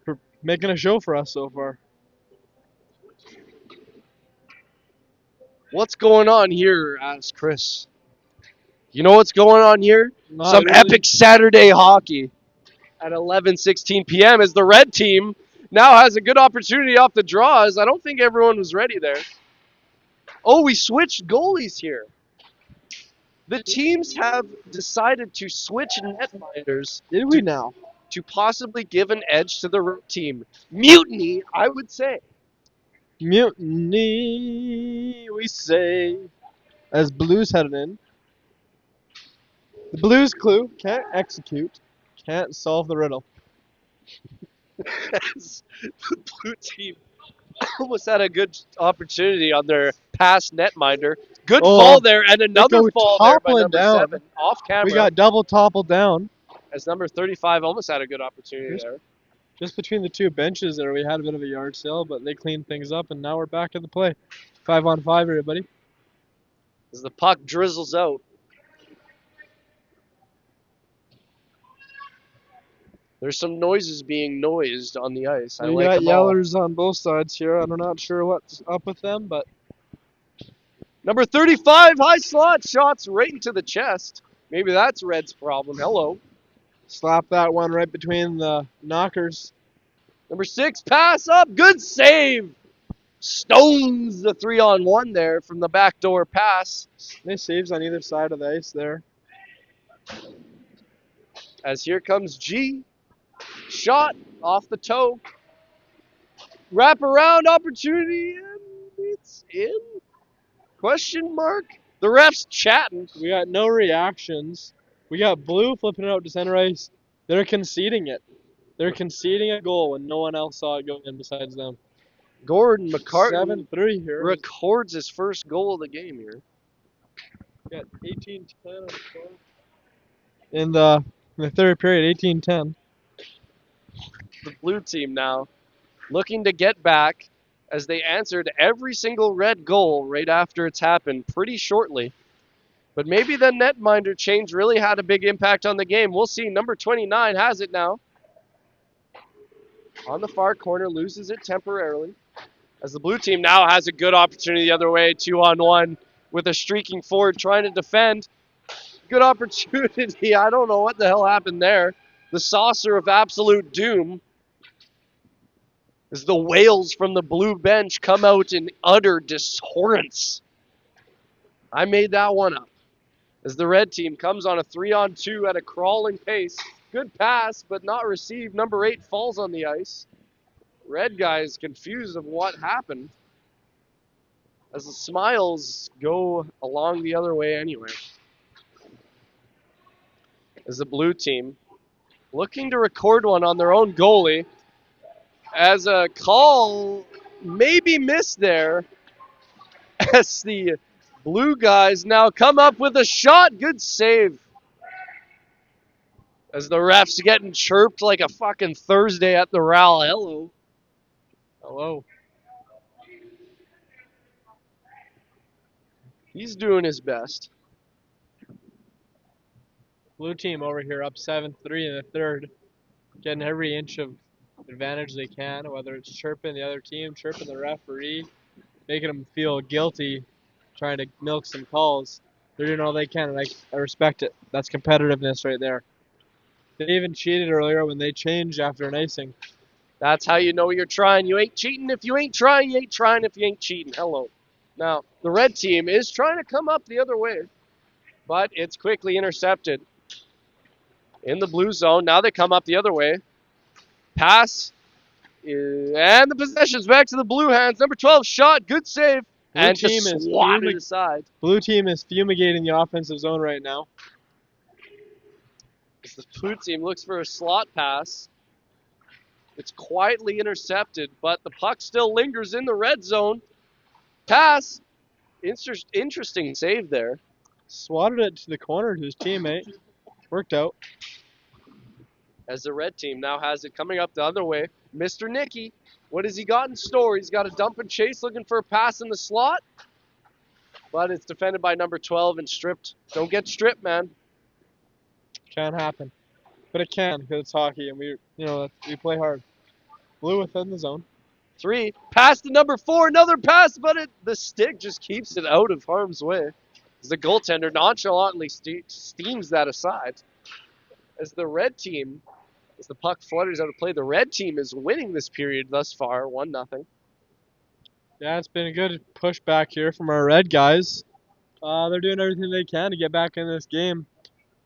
for making a show for us so far. What's going on here? Asked Chris. You know what's going on here? Not Some really. epic Saturday hockey at 11:16 p.m. as the red team now has a good opportunity off the draws. I don't think everyone was ready there. Oh, we switched goalies here. The teams have decided to switch netminders Did we now? to possibly give an edge to the red team. Mutiny, I would say. Mutiny, we say, as Blues headed in. The Blues clue, can't execute, can't solve the riddle. As the blue team almost had a good opportunity on their past netminder. Good Oh, fall there, and another go fall there by toppling number down. 7. Off camera. We got double toppled down. As number 35 almost had a good opportunity Here's- there. Just between the two benches there, we had a bit of a yard sale, but they cleaned things up, and now we're back to the play. 5-on-5, everybody. As the puck drizzles out. There's some noises being noised on the ice. I We like got them all. yellers on both sides here. I'm not sure what's up with them, but Number 35, high slot, shots right into the chest. Maybe that's Red's problem. Hello. slap that one right between the knockers. Number 6, pass up, good save. Stones the 3-on-1 there from the backdoor pass. Nice saves on either side of the ice there. As here comes G. Shot off the toe. Wrap around opportunity, and it's in? Question mark? The ref's chatting. We got no reactions. We got Blue flipping it out to center ice. They're conceding it. They're conceding a goal when no one else saw it go in besides them. Gordon McCartan 7-3 here. records his first goal of the game here. We got 18-10 on the score. In the third period, 18-10. The blue team now looking to get back as they answered every single red goal right after it's happened pretty shortly. But maybe the netminder change really had a big impact on the game. We'll see. Number 29 has it now. On the far corner, loses it temporarily. As the blue team now has a good opportunity the other way, 2-on-1 with a streaking forward trying to defend. Good opportunity. I don't know what the hell happened there. The saucer of absolute doom. As the whales from the blue bench come out in utter dishorrence. I made that one up. As the red team comes on a 3-on-2 at a crawling pace. Good pass, but not received. Number 8 falls on the ice. Red guy is confused of what happened, as the smiles go along the other way anyway. As the blue team looking to record one on their own goalie, as a call may be missed there, as the blue guys now come up with a shot. Good save. As the ref's getting chirped like a fucking Thursday at the RAL. Hello. Hello. He's doing his best. Blue team over here up 7-3 in the third. Getting every inch of advantage they can, whether it's chirping the other team, chirping the referee, making them feel guilty, trying to milk some calls. They're doing all they can, and I respect it. That's competitiveness right there. They even cheated earlier when they changed after an icing. That's how you know you're trying. You ain't cheating if you ain't trying. You ain't trying if you ain't cheating. Hello. Now, the red team is trying to come up the other way, but it's quickly intercepted in the blue zone. Now they come up the other way. Pass, and the possession's back to the blue hands. Number 12 shot, good save, and team just is swatted aside. Blue team is fumigating the offensive zone right now. As the blue team looks for a slot pass. It's quietly intercepted, but the puck still lingers in the red zone. Pass. Interesting save there. Swatted it to the corner to his teammate. Worked out. As the red team now has it coming up the other way. Mr. Nicky, what has he got in store? He's got a dump and chase looking for a pass in the slot. But it's defended by number 12 and stripped. Don't get stripped, man. Can't happen. But it can because it's hockey and we play hard. Blue within the zone. 3. Pass to number 4. Another pass, but the stick just keeps it out of harm's way. As the goaltender nonchalantly steams that aside. As the red team, as the puck flutters out of play, the red team is winning this period thus far, 1-0. Yeah, it's been a good pushback here from our red guys. They're doing everything they can to get back in this game.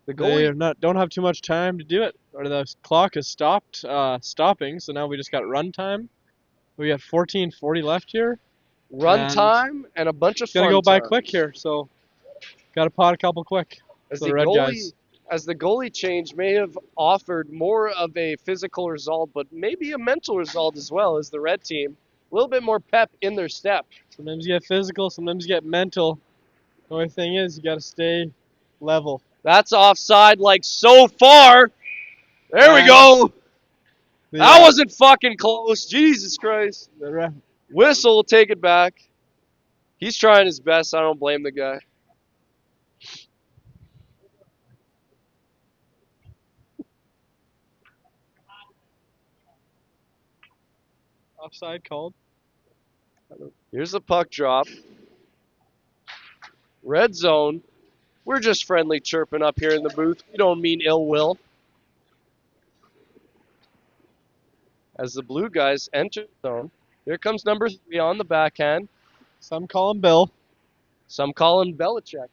The goalie don't have too much time to do it, or the clock is stopping. So now we just got run time. We got 14:40 left here. Run time and a bunch of fun. It's gonna go by time. quick here, so got to pot a couple quick. As for the red guys. As the goalie change may have offered more of a physical result, but maybe a mental result as well. As the red team, a little bit more pep in their step. Sometimes you get physical, sometimes you get mental. The only thing is you got to stay level. That's offside like so far. There we go. That wasn't fucking close. Jesus Christ. The ref. Whistle will take it back. He's trying his best. I don't blame the guy. Offside called. Here's the puck drop. Red zone. We're just friendly chirping up here in the booth. We don't mean ill will. As the blue guys enter the zone, here comes number 3 on the backhand. Some call him Bill. Some call him Belichick.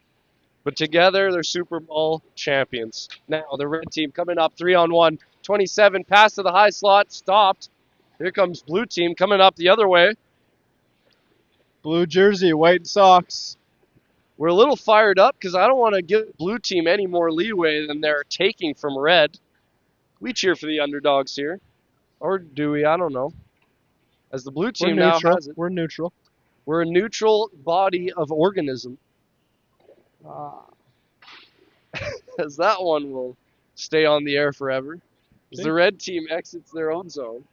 But together, they're Super Bowl champions. Now, the red team coming up 3-on-1. 27, pass to the high slot, stopped. Here comes blue team coming up the other way. Blue jersey, white socks. We're a little fired up because I don't want to give blue team any more leeway than they're taking from red. We cheer for the underdogs here. Or do we? I don't know. As the blue team now has it. We're neutral. We're a neutral body of organism. As that one will stay on the air forever. As the red team exits their own zone.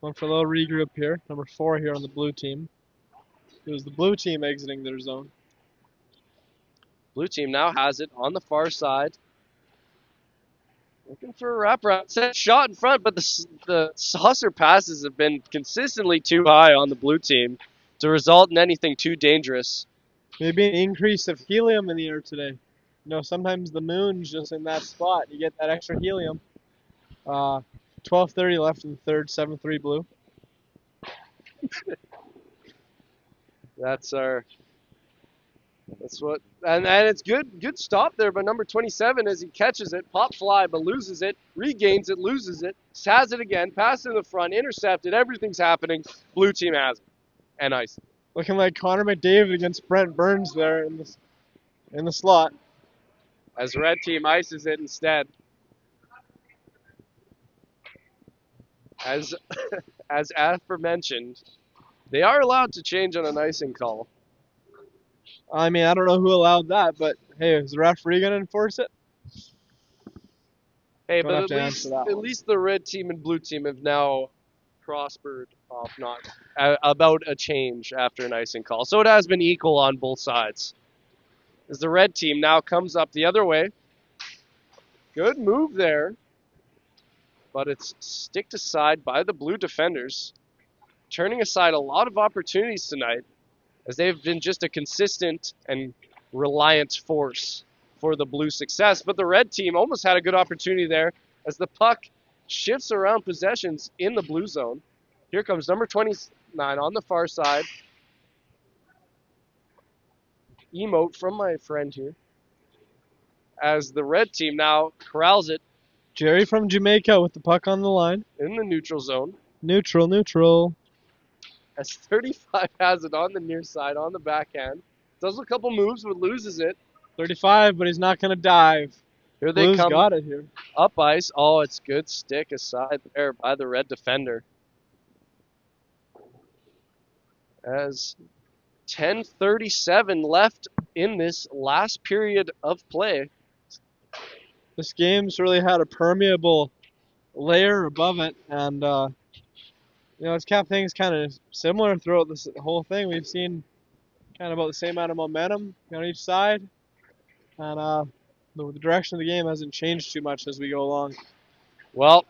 One for a little regroup here. Number 4 here on the blue team. It was the blue team exiting their zone. Blue team now has it on the far side. Looking for a wraparound. Set shot in front, but the saucer passes have been consistently too high on the blue team to result in anything too dangerous. Maybe an increase of helium in the air today. Sometimes the moon's just in that spot. You get that extra helium. 12:30 left in the third, 7-3 blue. That's our That's what, and it's good stop there by number 27 as he catches it, pop fly, but loses it, regains it, loses it, has it again, pass in the front, intercepted, everything's happening. Blue team has it, and ice. Looking like Connor McDavid against Brent Burns there in the slot. As red team ices it instead. As as aforementioned, they are allowed to change on an icing call. I mean, I don't know who allowed that, but hey, is the referee gonna enforce it? Hey, Don't but have to answer that at one. least the red team and blue team have now prospered off not about a change after an icing call. So it has been equal on both sides. As the red team now comes up the other way. Good move there. But it's sticked aside by the blue defenders, turning aside a lot of opportunities tonight as they've been just a consistent and reliant force for the blue success. But the red team almost had a good opportunity there as the puck shifts around possessions in the blue zone. Here comes number 29 on the far side. Emote from my friend here. As the red team now corrals it Jerry from Jamaica with the puck on the line. in the neutral zone. Neutral. As 35 has it on the near side, on the backhand. Does a couple moves, but loses it. 35, but he's not gonna dive. Here they Blues come got it here. up ice. Oh, it's good stick aside there by the red defender. As 10:37 left in this last period of play. This game's really had a permeable layer above it, and it's kept things kind of similar throughout this whole thing. We've seen kind of about the same amount of momentum on each side, and the direction of the game hasn't changed too much as we go along. Well,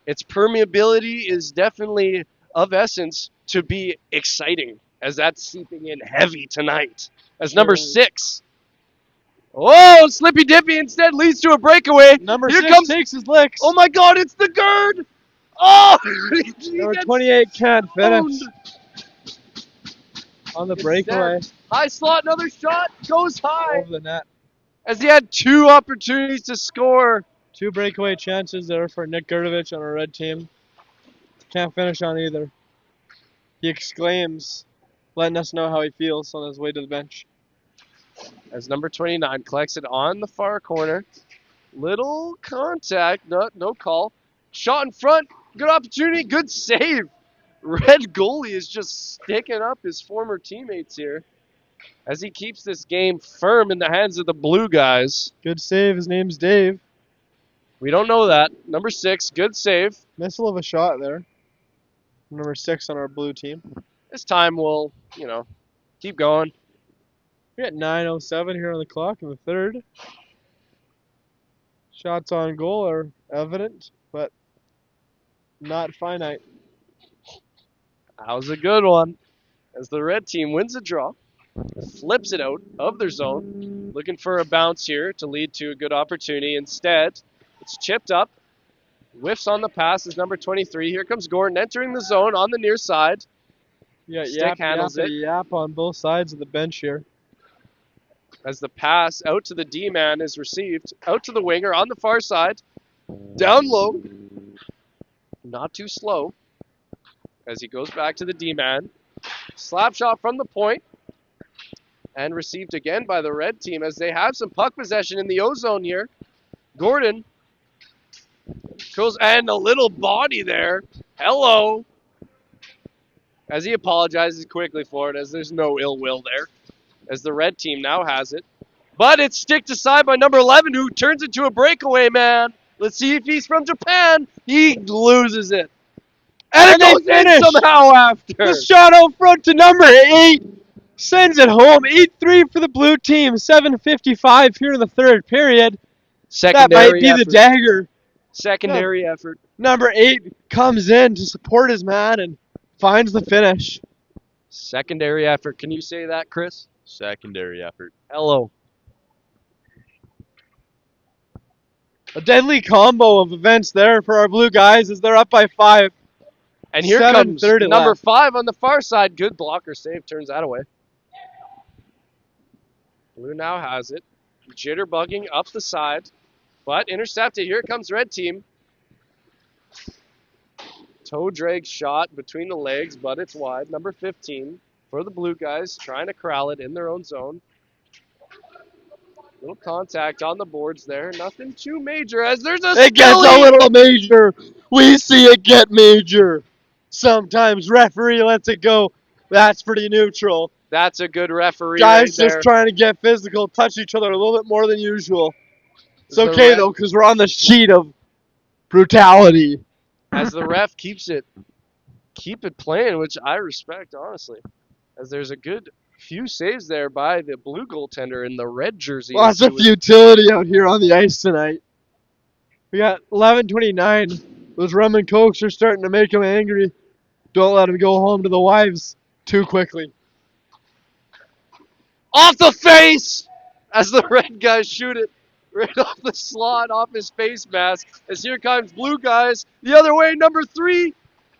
its permeability is definitely of essence to be exciting, as that's seeping in heavy tonight. As number 6. Oh, Slippy Dippy instead leads to a breakaway. Number Here 6 comes. takes his licks. Oh my God! It's the Gerd. Oh, he Number gets 28 can't finish owned. on the It's breakaway High slot, another shot goes high over the net. as he had 2 opportunities to score. 2 breakaway chances there for Nick Gerdovich on our red team. Can't finish on either. He exclaims, letting us know how he feels on his way to the bench. As number 29 collects it on the far corner. Little contact, no call. Shot in front, good opportunity, good save. Red goalie is just sticking up his former teammates here as he keeps this game firm in the hands of the blue guys. Good save. His name's Dave. We don't know that. Number 6, good save. Missile of a shot there. Number 6 on our blue team. This time we'll, keep going. We're at 9:07 here on the clock in the third. Shots on goal are evident, but not finite. That was a good one. As the red team wins a draw, flips it out of their zone, looking for a bounce here to lead to a good opportunity. Instead, it's chipped up, whiffs on the pass is number 23. Here comes Gordon entering the zone on the near side. Yeah, Stick handles it. Yap on both sides of the bench here. As the pass out to the D-man is received, out to the winger on the far side, down low, not too slow, as he goes back to the D-man. Slap shot from the point, and received again by the red team as they have some puck possession in the O-zone here. Gordon goes, and a little body there. Hello. As he apologizes quickly for it, as there's no ill will there. As the red team now has it. But it's sticked aside by number 11, who turns it to a breakaway man. Let's see if he's from Japan. He loses it. And it goes in somehow after. The shot out front to number 8. Sends it home. 8-3 for the blue team. 7:55 here in the third period. That might be the dagger. Secondary effort. Number 8 comes in to support his man and finds the finish. Secondary effort. Can you say that, Chris? Secondary effort. Hello. A deadly combo of events there for our blue guys as they're up by 5. And here comes number 5 on the far side. Good blocker save. Turns that away. Blue now has it. Jitterbugging up the side, but intercepted. Here comes red team. Toe drag shot between the legs, but it's wide. Number 15 for the blue guys, trying to corral it in their own zone. Little contact on the boards there. Nothing too major as there's a It gets a Skelly! little major. We see it get major. Sometimes referee lets it go. That's pretty neutral. That's a good referee Guys right there. just trying to get physical, touch each other a little bit more than usual. It's The okay ref- though, because we're on the sheet of brutality. As the ref keep it playing, which I respect, honestly. As there's a good few saves there by the blue goaltender in the red jersey. Lots of futility out here on the ice tonight. We got 11:29. Those rum and cokes are starting to make them angry. Don't let them go home to the wives too quickly. Off the face! As the red guys shoot it right off the slot, off his face mask. As here comes blue guys. The other way, number 3.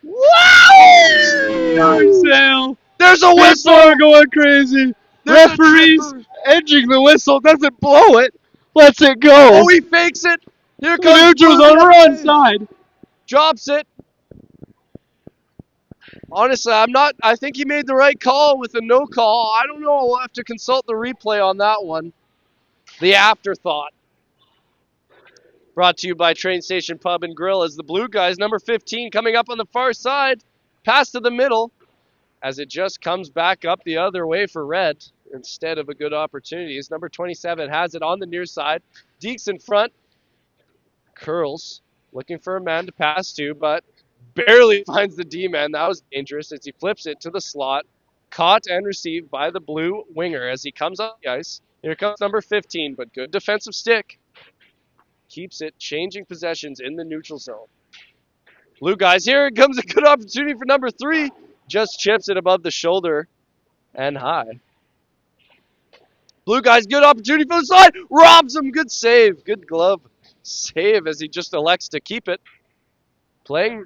Wow! Yard sale. There's a People whistle! are going crazy. There's a Referees chipper. edging the whistle, doesn't blow it, lets it go. Oh, he fakes it! Here The comes neutral's blue on our guys. own side. Drops it. Honestly, I think he made the right call with a no call. I don't know. We'll have to consult the replay on that one. The afterthought. Brought to you by Train Station Pub and Grill as the blue guys, number 15, coming up on the far side. Pass to the middle as it just comes back up the other way for red instead of a good opportunity. As number 27 has it on the near side. Deeks in front. Curls looking for a man to pass to, but barely finds the D-man. That was dangerous as he flips it to the slot. Caught and received by the blue winger as he comes up the ice. Here comes number 15, but good defensive stick. Keeps it changing possessions in the neutral zone. Blue guys, here comes a good opportunity for number 3. Just chips it above the shoulder and high. Blue guys, good opportunity for the side. Robs him. Good save. Good glove save as he just elects to keep it. Playing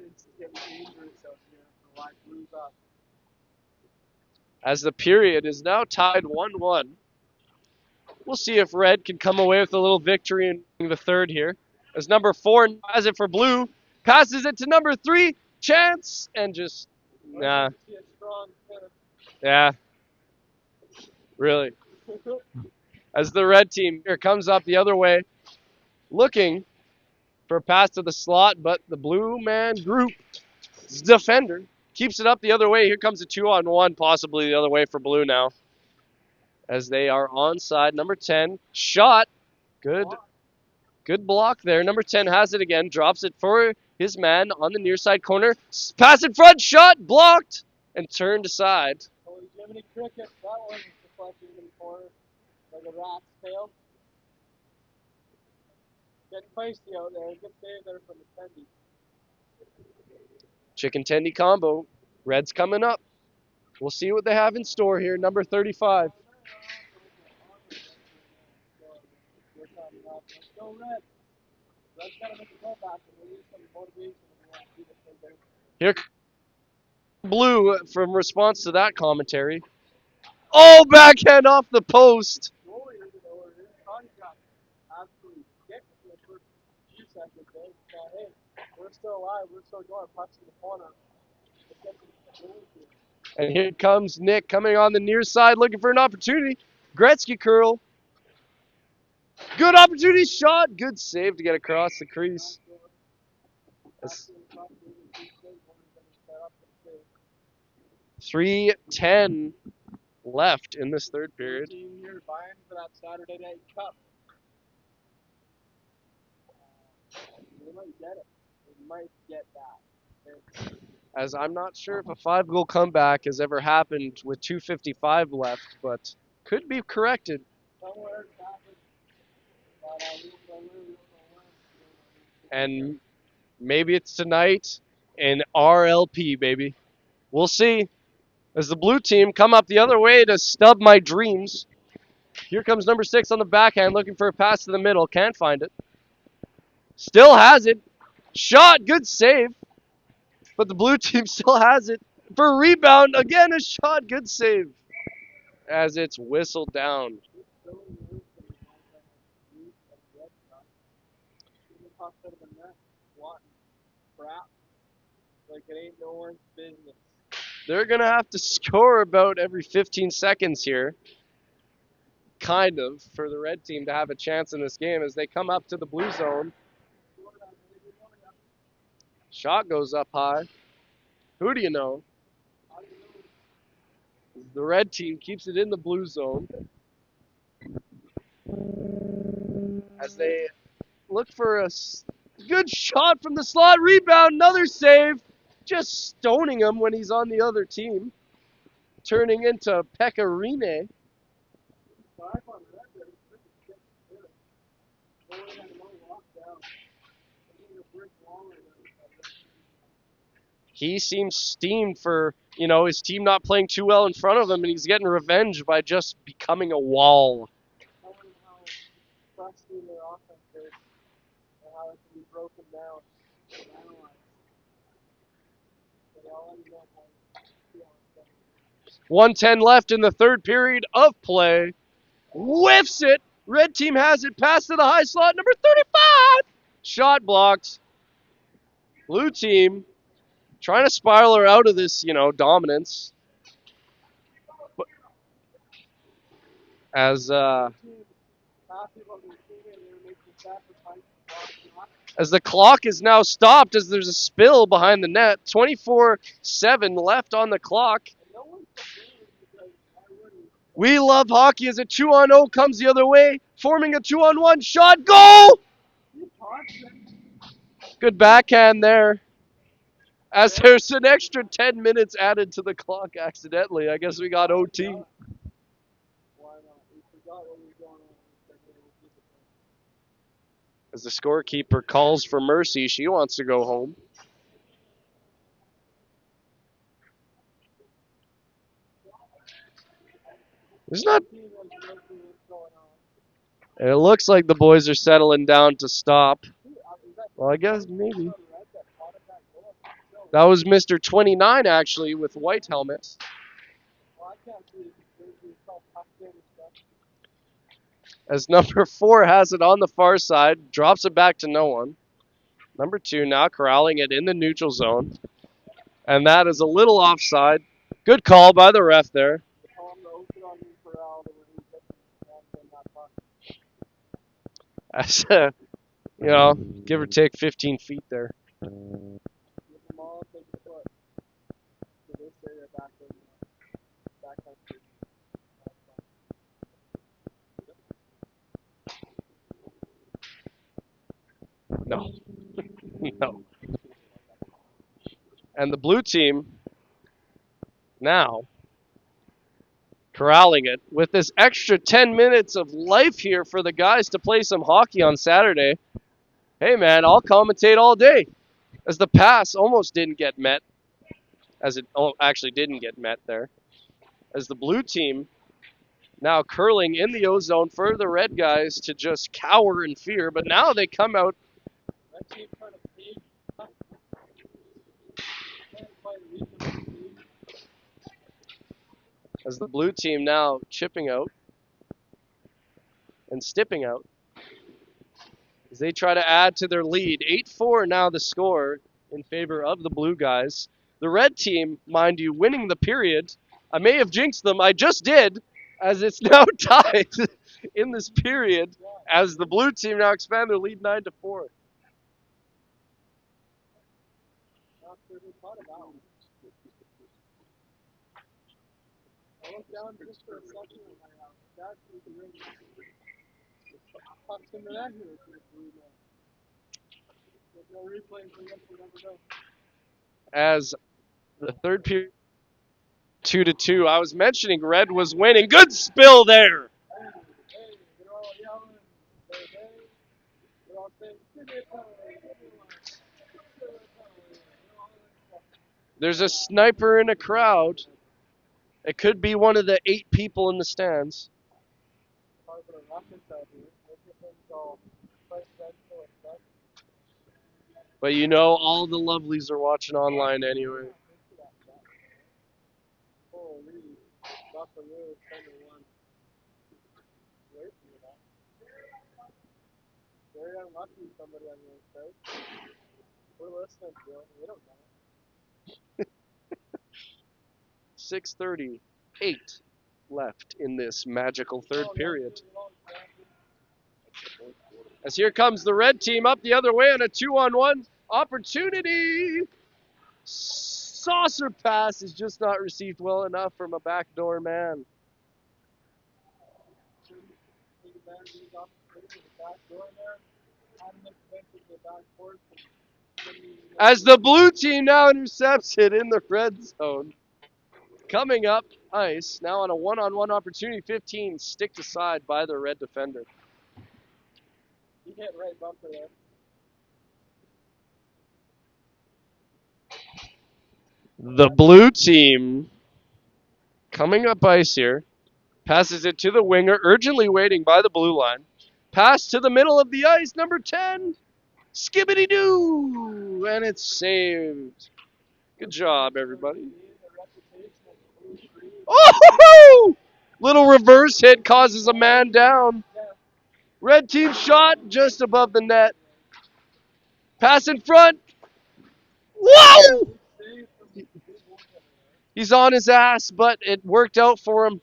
as the period is now tied 1-1. We'll see if red can come away with a little victory in the third here. As number 4 has it for blue. Passes it to number 3. Chance. And just, nah. Yeah. Really. As the red team here comes up the other way. Looking for a pass to the slot. But the blue man group defender keeps it up the other way. Here comes a 2-on-1, possibly the other way for blue now. As they are onside. Number 10, shot. Good block there. Number 10 has it again. Drops it for his man on the near side corner. Pass in front. Shot. Blocked. And turned aside. Oh, Jiminy Cricket, that one was deflected in the corner like a rat's tail. Getting feisty out there. Good save there from the Tendy. Chicken tendy combo. Red's coming up. We'll see what they have in store here. Number 35. Let's go red. Red's got to make a comeback and release some motivation if we want to do this thing there. Here blue from response to that commentary. Oh, backhand off the post. Absolutely kicked for the first few seconds there. Hey, we're still alive. We're still going. Pucks in the corner. Let's get some goals here. And here comes Nick coming on the near side looking for an opportunity. Gretzky curl. Good opportunity shot. Good save to get across the crease. 3:10 left in this third period. Team here vying for that Saturday Night Cup. They might get it. They might get that. As I'm not sure if a 5-goal comeback has ever happened with 2:55 left, but could be corrected. Somewhere it's happened. But we don't know when. And maybe it's tonight in RLP, baby. We'll see. As the blue team come up the other way to stub my dreams. Here comes number 6 on the backhand looking for a pass to the middle. Can't find it. Still has it. Shot. Good save. But the blue team still has it. For a rebound. Again, a shot. Good save. As it's whistled down. Like it ain't no one's business. They're going to have to score about every 15 seconds here, kind of, for the red team to have a chance in this game as they come up to the blue zone. Shot goes up high. Who do you know? The red team keeps it in the blue zone as they look for a good shot from the slot. Rebound, another save. Just stoning him when he's on the other team. Turning into Pecorine. He seems steamed for, his team not playing too well in front of him, and he's getting revenge by just becoming a wall. Frustrating their offense is and how it can be broken down and analyzed. So I'll let you know how you feel on Sunday. 1:10 left in the third period of play. Whiffs it. Red team has it. Pass to the high slot. Number 35. Shot blocked. Blue team trying to spiral her out of this, dominance. But as the clock is now stopped as there's a spill behind the net. 24-7 left on the clock. We love hockey as a 2-on-0 comes the other way, forming a 2-on-1 shot. Goal! Good backhand there. As there's an extra 10 minutes added to the clock accidentally. I guess we got OT. As the scorekeeper calls for mercy, she wants to go home. There's not. It looks like the boys are settling down to stop. Well, I guess maybe. That was Mr. 29, actually, with white helmet. As number 4 has it on the far side, drops it back to no one. Number 2 now corralling it in the neutral zone. And that is a little offside. Good call by the ref there. As, give or take 15 feet there. No. No. And the blue team now corralling it with this extra 10 minutes of life here for the guys to play some hockey on Saturday. Hey, man, I'll commentate all day. As the pass almost didn't get met. As it actually didn't get met there. As the blue team now curling in the O-zone for the red guys to just cower in fear. But now they come out. As the blue team now chipping out and stipping out. As they try to add to their lead. 8-4 now the score in favor of the blue guys. The red team, mind you, winning the period. I may have jinxed them. I just did, as it's now tied in this period as the blue team now expand their lead 9-4. I looked down just for a second and that's the ring. Pucks in the net here. There's no replay, so we'll never know. As the third period, 2-2. I was mentioning red was winning. Good spill there. They're all yelling. They're all saying, there's a sniper in a crowd. It could be one of the 8 people in the stands. But all the lovelies are watching online anyway. very unlucky somebody on the outside. We're listening to them. We don't know. 6:38 left in this magical third period. As here comes the red team up the other way on a 2-on-1 opportunity. Saucer pass is just not received well enough from a backdoor man. As the blue team now intercepts it in the red zone. Coming up ice, now on a one-on-one opportunity, 15 sticked aside by the red defender. He hit right bumper there. The blue team coming up ice here. Passes it to the winger, urgently waiting by the blue line. Pass to the middle of the ice, number 10. Skibbity-doo! And it's saved. Good job, everybody. Oh! Little reverse hit causes a man down. Red team shot just above the net. Pass in front. Whoa! He's on his ass, but it worked out for him.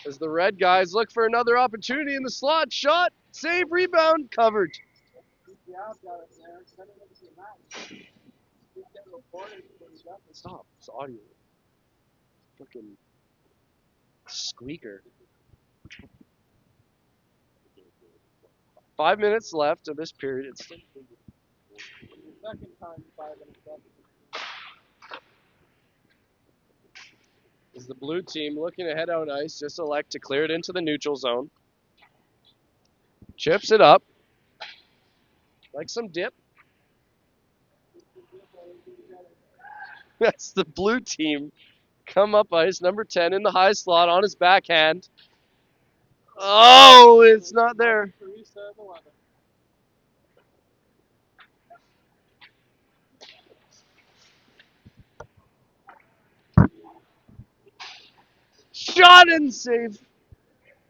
As the red guys look for another opportunity in the slot. Shot, save, rebound, covered. Stop. It's audio. Fucking squeaker. 5 minutes left of this period. It's still Second time 5 minutes left. As the blue team looking to head out ice, just elect to clear it into the neutral zone. Chips it up. Like some dip. That's the blue team. Come up ice, number 10 in the high slot on his backhand. Oh, it's not there. Shot and save.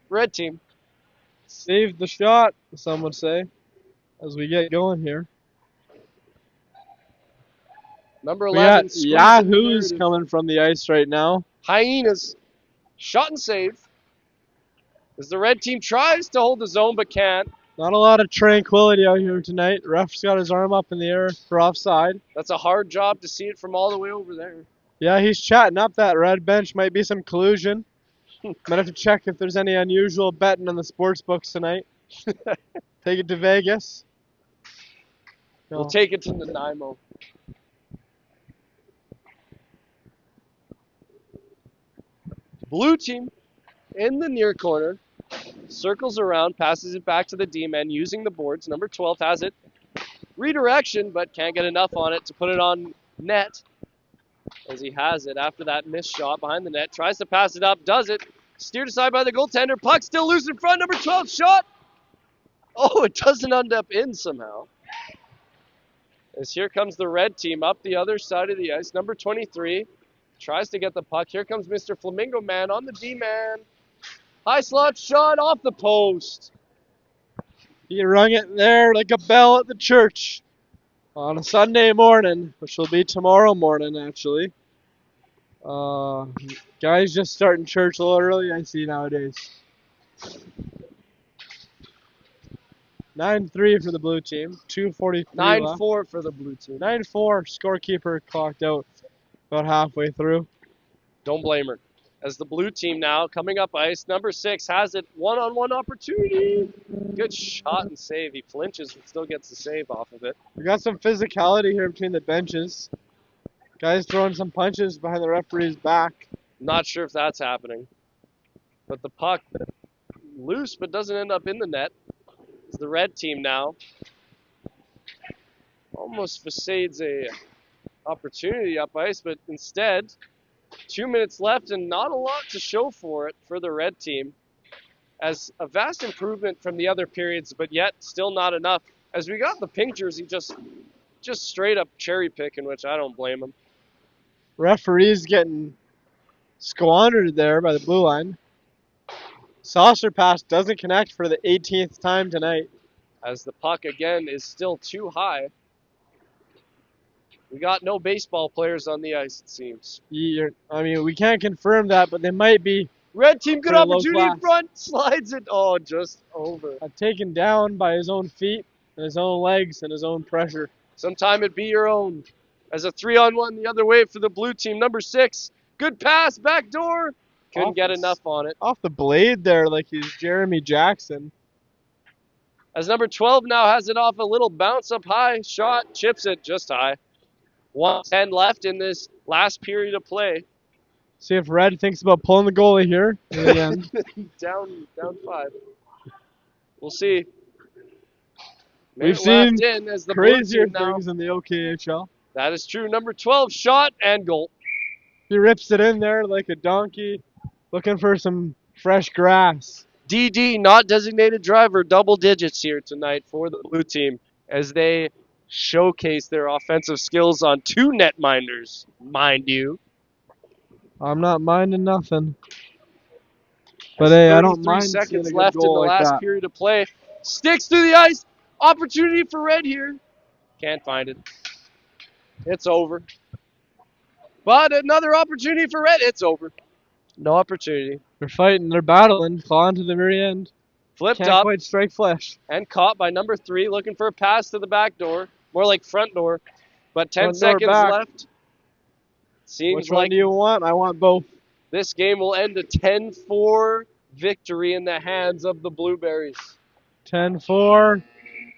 Red team. Save the shot, some would say, as we get going here. Number We 11. got squeezing the Yahoos narrative. coming from the ice right now. Hyenas. Shot and save. As the red team tries to hold the zone but can't. Not a lot of tranquility out here tonight. Ref's got his arm up in the air for offside. That's a hard job to see it from all the way over there. Yeah, he's chatting up that red bench. Might be some collusion. Might have to check if there's any unusual betting on the sports books tonight. Take it to Vegas. We'll take it to Nanaimo. Blue team in the near corner. Circles around, passes it back to the D-man using the boards. Number 12 has it. Redirection, but can't get enough on it to put it on net. As he has it after that missed shot behind the net. Tries to pass it up, does it. Steered aside by the goaltender. Puck still loose in front. Number 12 shot. Oh, it doesn't end up in somehow. As here comes the red team up the other side of the ice. Number 23 tries to get the puck. Here comes Mr. Flamingo Man on the D-man. High slot shot off the post. He rung it there like a bell at the church on a Sunday morning, which will be tomorrow morning, actually. Guys just starting church a little early, I see nowadays. 9-3 for the blue team. 2:43 left. 9-4 for the blue team. 9-4. Scorekeeper clocked out about halfway through. Don't blame her. As the blue team now coming up ice, number 6 has it. One-on-one opportunity. Good shot and save. He flinches but still gets the save off of it. We got some physicality here between the benches. Guys throwing some punches behind the referee's back. Not sure if that's happening. But the puck loose but doesn't end up in the net. It's the red team now. Almost facades a opportunity up ice, but instead 2 minutes left and not a lot to show for it for the red team. As a vast improvement from the other periods, but yet still not enough. As we got the pink jersey just straight up cherry picking, which I don't blame him. Referee's getting squandered there by the blue line. Saucer pass doesn't connect for the 18th time tonight. As the puck again is still too high. We got no baseball players on the ice, it seems. I mean, we can't confirm that, but they might be Red team, good Pretty low opportunity in class. front. Slides it. Oh, just over. taken down by his own feet and his own legs and his own pressure. Sometime it be your own. As a 3-on-1 the other way for the blue team. Number 6. Good pass, back door. Couldn't get enough on it. Off the blade there like he's Jeremy Jackson. As number 12 now has it off a little bounce up high. Shot, chips it just high. 1:10 left in this last period of play. See if Red thinks about pulling the goalie here in the end. down 5. We'll see. We've Minute seen left in as the blue Crazier team now. things in the OKHL. That is true. Number 12 shot and goal. He rips it in there like a donkey, looking for some fresh grass. DD, not designated driver, double digits here tonight for the blue team as they showcase their offensive skills on 2 netminders, mind you. I'm not minding nothing. But hey, I don't 33 mind seeing a seconds good left in the goal like last that. period of play. Sticks through the ice. Opportunity for Red here. Can't find it. It's over. But another opportunity for Red. It's over. No opportunity. They're fighting, they're battling, clawing to the very end. Flipped Can't up quite strike flesh. and caught by number 3, looking for a pass to the back door. More like front door. But 10 Front door seconds back. left. Seems Which one like do you want? I want both. this game will end a 10-4 victory in the hands of the Blueberries. 10-4.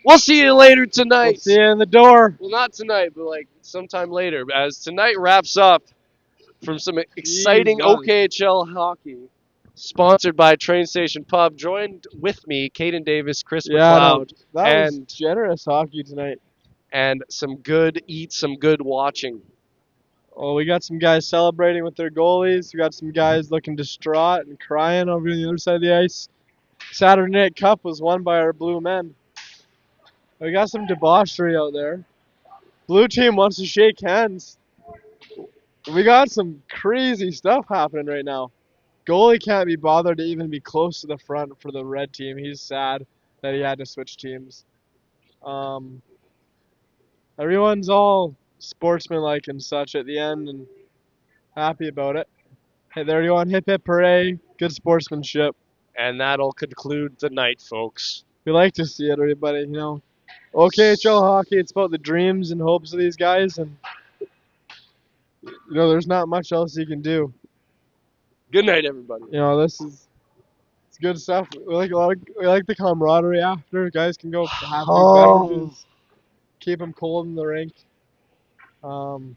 We'll see you later We'll tonight. see you in the door. Well, not tonight, but like sometime later. As tonight wraps up from some exciting Jesus. OKHL hockey, sponsored by Train Station Pub. Joined with me, Caden Davis, Chris McLeod, that was and- generous hockey tonight. and some good watching. Oh, we got some guys celebrating with their goalies. We got some guys looking distraught and crying over on the other side of the ice. Saturday Night Cup was won by our blue men. We got some debauchery out there. Blue team wants to shake hands. We got some crazy stuff happening right now. Goalie can't be bothered to even be close to the front for the red team. He's sad that he had to switch teams. Everyone's all sportsmanlike and such at the end and happy about it. Hey, there you go. Hip hip hooray. Good sportsmanship. And that'll conclude the night, folks. We like to see it, everybody. You know, OKHL hockey, it's about the dreams and hopes of these guys, and you know, there's not much else you can do. Good night, everybody. You know, it's good stuff. We like the camaraderie after. Guys can go have big beverages, keep them cold in the rink. You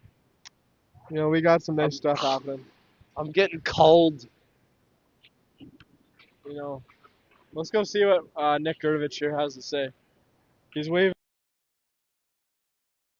know, we got some nice stuff happening. I'm getting cold. You know, let's go see what Nick Gurvich here has to say. He's waving.